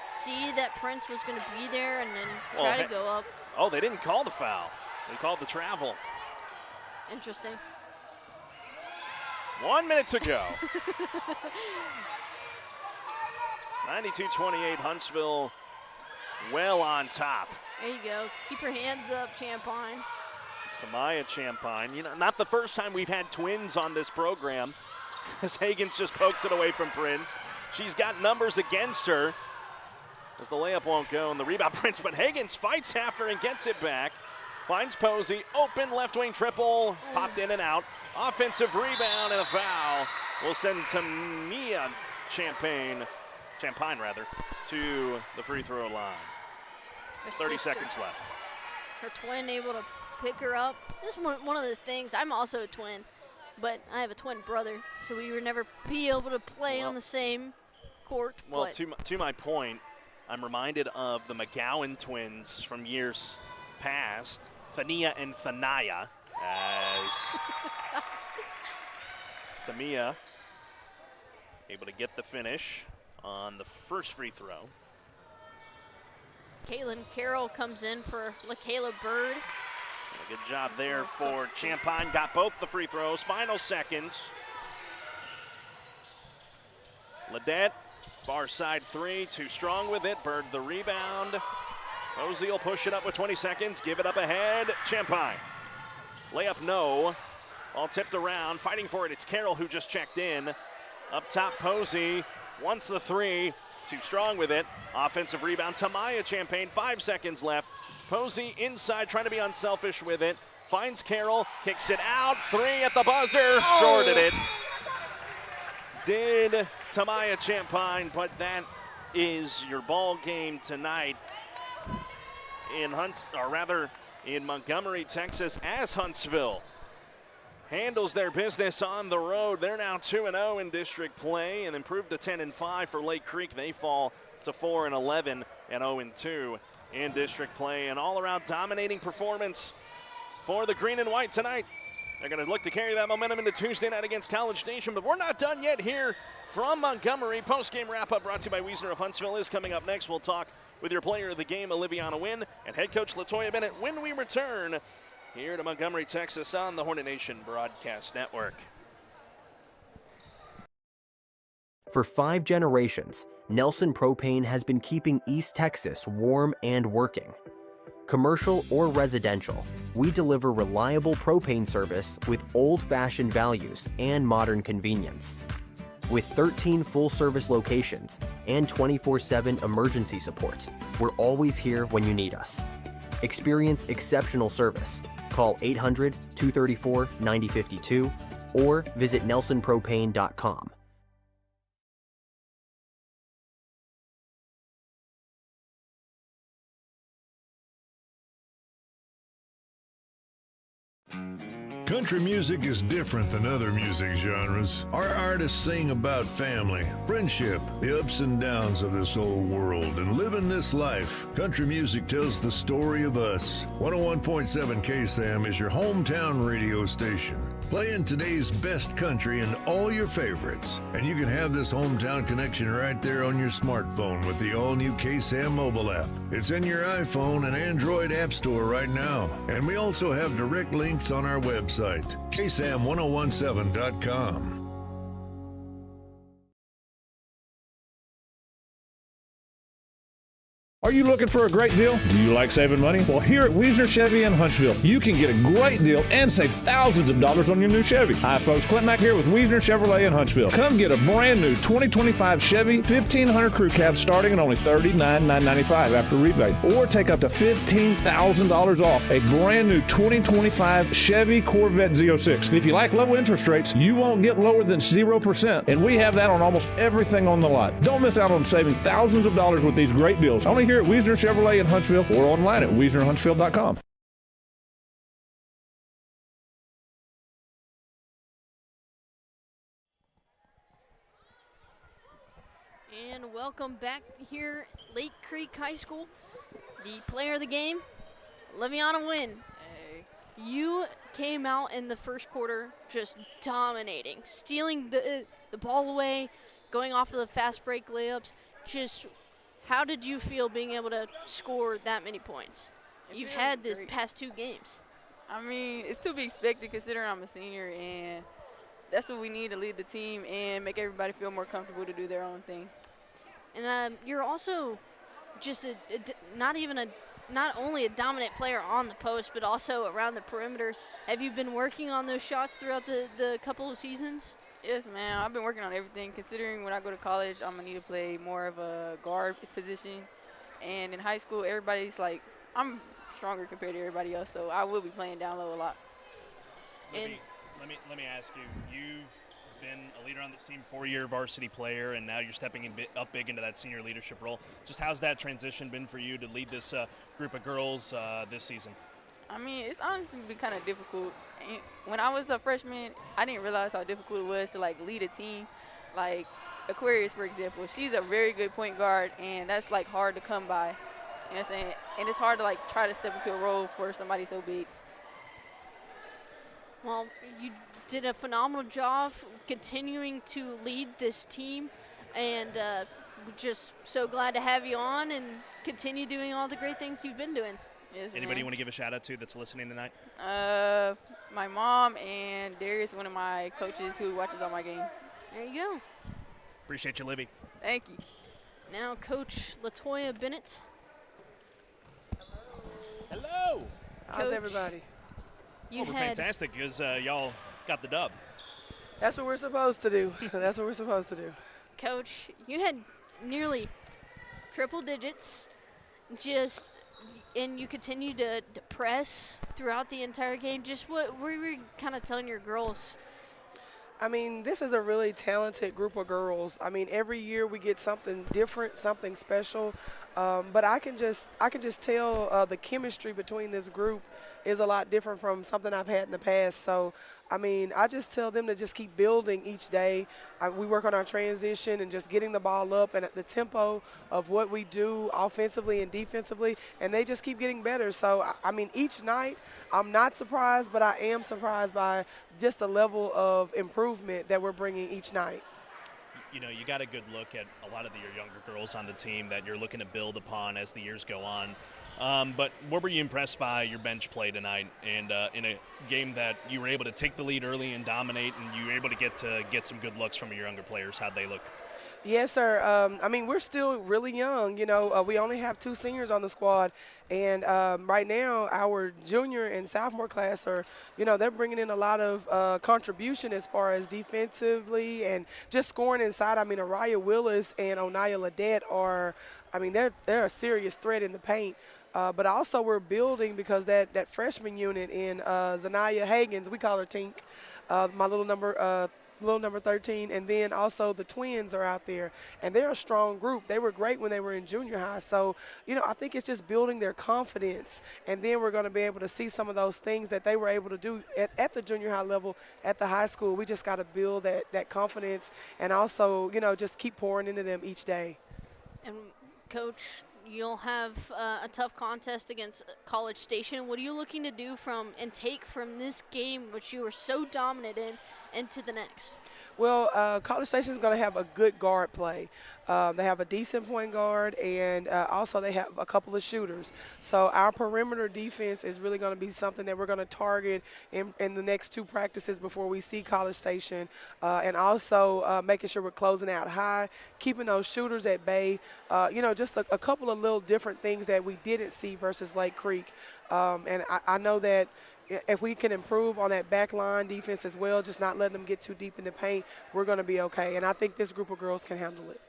see that Prince was going to be there, and then try to go up. Oh, they didn't call the foul. They called the travel. Interesting. 1 minute to go. 92-28, Huntsville well on top. There you go. Keep your hands up, Champagne. It's Tamaya Champagne. You know, not the first time we've had twins on this program, as Hagens just pokes it away from Prince. She's got numbers against her as the layup won't go, and the rebound Prince, but Hagens fights after and gets it back. Finds Posey, open left wing triple, popped in and out. Offensive rebound and a foul will send Tamia Champagne to the free throw line. 30 seconds left. Her twin able to pick her up. This is one of those things. I'm also a twin, but I have a twin brother, so we would never be able to play on the same court. Well, to my point, I'm reminded of the McGowan twins from years past, Thania and Thanaya, as Tamia able to get the finish on the first free throw. Kaylin Carroll comes in for LaKayla Bird. A good job there for Champagne. Got both the free throws. Final seconds. Ledette, far side three, too strong with it. Bird the rebound. Posey will push it up with 20 seconds. Give it up ahead. Champagne. Layup no. All tipped around. Fighting for it. It's Carroll who just checked in. Up top, Posey wants the three. Too strong with it. Offensive rebound. Tamaya Champagne. 5 seconds left. Posey inside, trying to be unselfish with it. Finds Carroll. Kicks it out. Three at the buzzer. Shorted it. Did Tamaya Champagne, but that is your ball game tonight in Montgomery, Texas, as Huntsville handles their business on the road. They're now 2-0 in district play and improved to 10-5 for Lake Creek. They fall to 4-11 and 0-2 in district play. An all-around dominating performance for the green and white tonight. They're going to look to carry that momentum into Tuesday night against College Station, but we're not done yet here from Montgomery. Post-game wrap-up brought to you by Wiesner of Huntsville is coming up next. We'll talk with your player of the game, Oliviana Wynn, and head coach LaToya Bennett when we return here to Montgomery, Texas on the Hornet Nation Broadcast Network. For 5 generations, Nelson Propane has been keeping East Texas warm and working. Commercial or residential, we deliver reliable propane service with old-fashioned values and modern convenience. With 13 full-service locations and 24/7 emergency support, we're always here when you need us. Experience exceptional service. Call 800-234-9052 or visit nelsonpropane.com. Country music is different than other music genres. Our artists sing about family, friendship, the ups and downs of this old world, and living this life. Country music tells the story of us. 101.7 KSAM is your hometown radio station, playing today's best country and all your favorites. And you can have this hometown connection right there on your smartphone with the all-new KSAM mobile app. It's in your iPhone and Android app store right now. And we also have direct links on our website, KSAM1017.com. Are you looking for a great deal? Do you like saving money? Well, here at Wiesner Chevy in Huntsville, you can get a great deal and save thousands of dollars on your new Chevy. Hi, folks. Clint Mack here with Wiesner Chevrolet in Huntsville. Come get a brand new 2025 Chevy 1500 Crew Cab starting at only $39,995 after rebate. Or take up to $15,000 off a brand new 2025 Chevy Corvette Z06. If you like low interest rates, you won't get lower than 0%. And we have that on almost everything on the lot. Don't miss out on saving thousands of dollars with these great deals. Only here here at Wiesner Chevrolet in Huntsville or online at WiesnerHuntsville.com. And welcome back here, Lake Creek High School. The player of the game, Leviana Wynn. Hey. You came out in the first quarter just dominating, stealing the ball away, going off of the fast break layups. Just how did you feel being able to score that many points? You've had the past 2 games. I mean, it's to be expected considering I'm a senior, and that's what we need to lead the team and make everybody feel more comfortable to do their own thing. And you're also just not only a dominant player on the post, but also around the perimeter. Have you been working on those shots throughout the couple of seasons? Yes, man. I've been working on everything. Considering when I go to college, I'm going to need to play more of a guard position. And in high school, everybody's like, I'm stronger compared to everybody else, so I will be playing down low a lot. Let me ask you, you've been a leader on this team, 4-year varsity player, and now you're stepping up big into that senior leadership role. Just how's that transition been for you to lead this group of girls this season? I mean, it's honestly been kind of difficult. When I was a freshman, I didn't realize how difficult it was to, like, lead a team. Like, Aquarius, for example, she's a very good point guard, and that's, like, hard to come by. You know what I'm saying? And it's hard to, like, try to step into a role for somebody so big. Well, you did a phenomenal job continuing to lead this team, and we're just so glad to have you on and continue doing all the great things you've been doing. Yes, anybody you want to give a shout out to that's listening tonight? My mom and Darius, one of my coaches who watches all my games. There you go. Appreciate you, Livy. Thank you. Now Coach LaToya Bennett. Hello. How's everybody? Fantastic, because y'all got the dub. That's what we're supposed to do. That's what we're supposed to do. Coach, you had nearly triple digits, and you continued to press throughout the entire game. Just what were you kind of telling your girls? I mean, this is a really talented group of girls. I mean, every year we get something different, something special. But I can just tell the chemistry between this group is a lot different from something I've had in the past. So, I mean, I just tell them to just keep building each day. We work on our transition and just getting the ball up and at the tempo of what we do offensively and defensively, and they just keep getting better. So, I mean, each night I'm not surprised, but I am surprised by just the level of improvement that we're bringing each night. You know, you got a good look at a lot of your younger girls on the team that you're looking to build upon as the years go on. But what were you impressed by your bench play tonight, and in a game that you were able to take the lead early and dominate, and you were able to get some good looks from your younger players? How'd they look? Yes, sir. I mean, we're still really young. You know, we only have 2 seniors on the squad. And right now, our junior and sophomore class are, you know, they're bringing in a lot of contribution as far as defensively and just scoring inside. I mean, Araya Willis and Onaya Ledette are, I mean, they're a serious threat in the paint. But also we're building because that freshman unit in Zanaya Hagens, we call her Tink, my little number 13, and then also the twins are out there, and they're a strong group. They were great when they were in junior high. So, you know, I think it's just building their confidence, and then we're going to be able to see some of those things that they were able to do at the junior high level at the high school. We just got to build that confidence and also, you know, just keep pouring into them each day. And, Coach, you'll have a tough contest against College Station. What are you looking to do and take from this game, which you were so dominant in, into the next? Well, College Station is going to have a good guard play. They have a decent point guard, and also they have a couple of shooters. So our perimeter defense is really going to be something that we're going to target in the next 2 practices before we see College Station, and also making sure we're closing out high, keeping those shooters at bay. You know, just a couple of little different things that we didn't see versus Lake Creek. And I know that if we can improve on that back line defense as well, just not letting them get too deep in the paint, we're going to be okay. And I think this group of girls can handle it.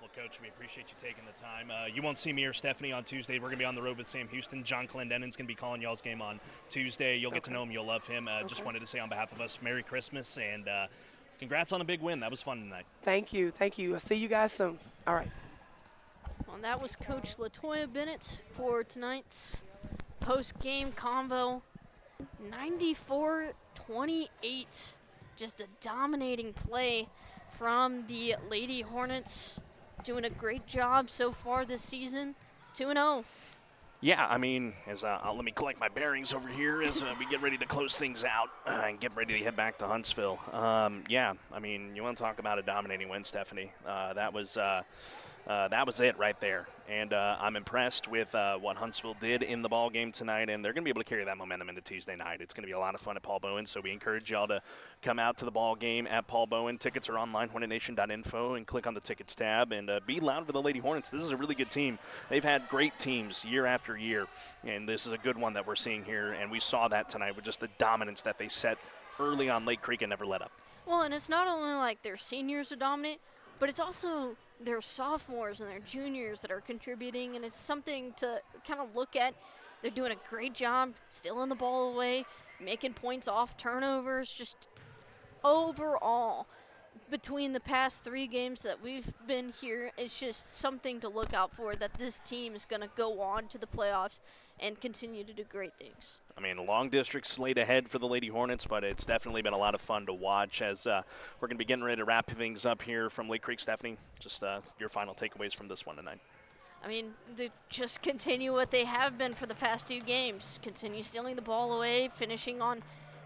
Well, Coach, we appreciate you taking the time. You won't see me or Stephanie on Tuesday. We're going to be on the road with Sam Houston. John Clendenin's going to be calling y'all's game on Tuesday. You'll get to know him. You'll love him. Just wanted to say on behalf of us, Merry Christmas, and congrats on a big win. That was fun tonight. Thank you. Thank you. I'll see you guys soon. All right. Well, that was Coach LaToya Bennett for tonight's post-game convo. 94-28. Just a dominating play from the Lady Hornets. Doing a great job so far this season. 2-0. Yeah, I mean, let me collect my bearings over here as we get ready to close things out and get ready to head back to Huntsville. Yeah, I mean, you want to talk about a dominating win, Stephanie. That was it right there. And I'm impressed with what Huntsville did in the ball game tonight, and they're going to be able to carry that momentum into Tuesday night. It's going to be a lot of fun at Paul Bowen, so we encourage y'all to come out to the ball game at Paul Bowen. Tickets are online, hornetnation.info, and click on the tickets tab, and be loud for the Lady Hornets. This is a really good team. They've had great teams year after year, and this is a good one that we're seeing here, and we saw that tonight with just the dominance that they set early on Lake Creek and never let up. Well, and it's not only like their seniors are dominant, but it's also their sophomores and their juniors that are contributing, and it's something to kind of look at. They're doing a great job stealing the ball away, making points off turnovers. Just overall, between the past 3 games that we've been here, it's just something to look out for, that this team is going to go on to the playoffs and continue to do great things. I mean, a long district slate ahead for the Lady Hornets, but it's definitely been a lot of fun to watch as we're going to be getting ready to wrap things up here from Lake Creek. Stephanie, just your final takeaways from this one tonight. I mean, they just continue what they have been for the past 2 games. Continue stealing the ball away, finishing on.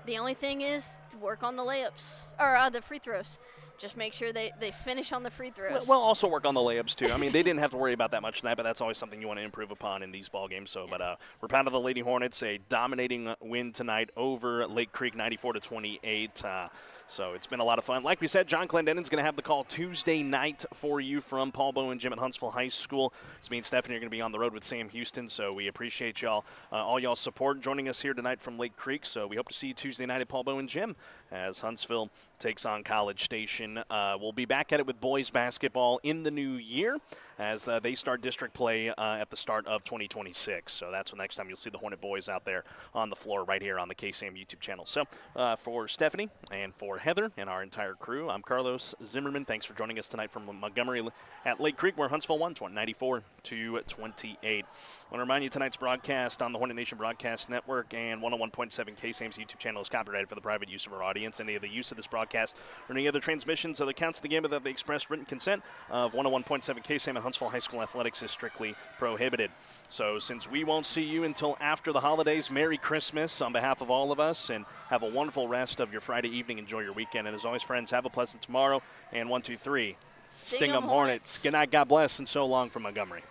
The only thing is to work on the layups, or the free throws. Just make sure they finish on the free throws. Well, also work on the layups, too. I mean, they didn't have to worry about that much tonight, but that's always something you want to improve upon in these ball games. So, but we're proud of the Lady Hornets, a dominating win tonight over Lake Creek, 94-28. So it's been a lot of fun. Like we said, John Clendenin's going to have the call Tuesday night for you from Paul Bowen Gym at Huntsville High School. This means Stephanie are going to be on the road with Sam Houston, so we appreciate y'all, all y'all's support joining us here tonight from Lake Creek. So we hope to see you Tuesday night at Paul Bowen Gym as Huntsville takes on College Station. We'll be back at it with boys basketball in the new year as they start district play at the start of 2026. So that's the next time you'll see the Hornet boys out there on the floor right here on the KSAM YouTube channel. So for Stephanie and for Heather and our entire crew, I'm Carlos Zimmermann. Thanks for joining us tonight from Montgomery at Lake Creek, where Huntsville won 94-28. I want to remind you tonight's broadcast on the Hornet Nation Broadcast Network and 101.7 KSAM's YouTube channel is copyrighted for the private use of our audience. Any of the use of this broadcast or any other transmissions of the counts of the game without the express written consent of 101.7 KSAM and Huntsville High School Athletics is strictly prohibited. So since we won't see you until after the holidays, Merry Christmas on behalf of all of us, and have a wonderful rest of your Friday evening. Enjoy your weekend. And as always, friends, have a pleasant tomorrow. And 1, 2, 3. Sting 'em Hornets. Good night, God bless, and so long from Montgomery.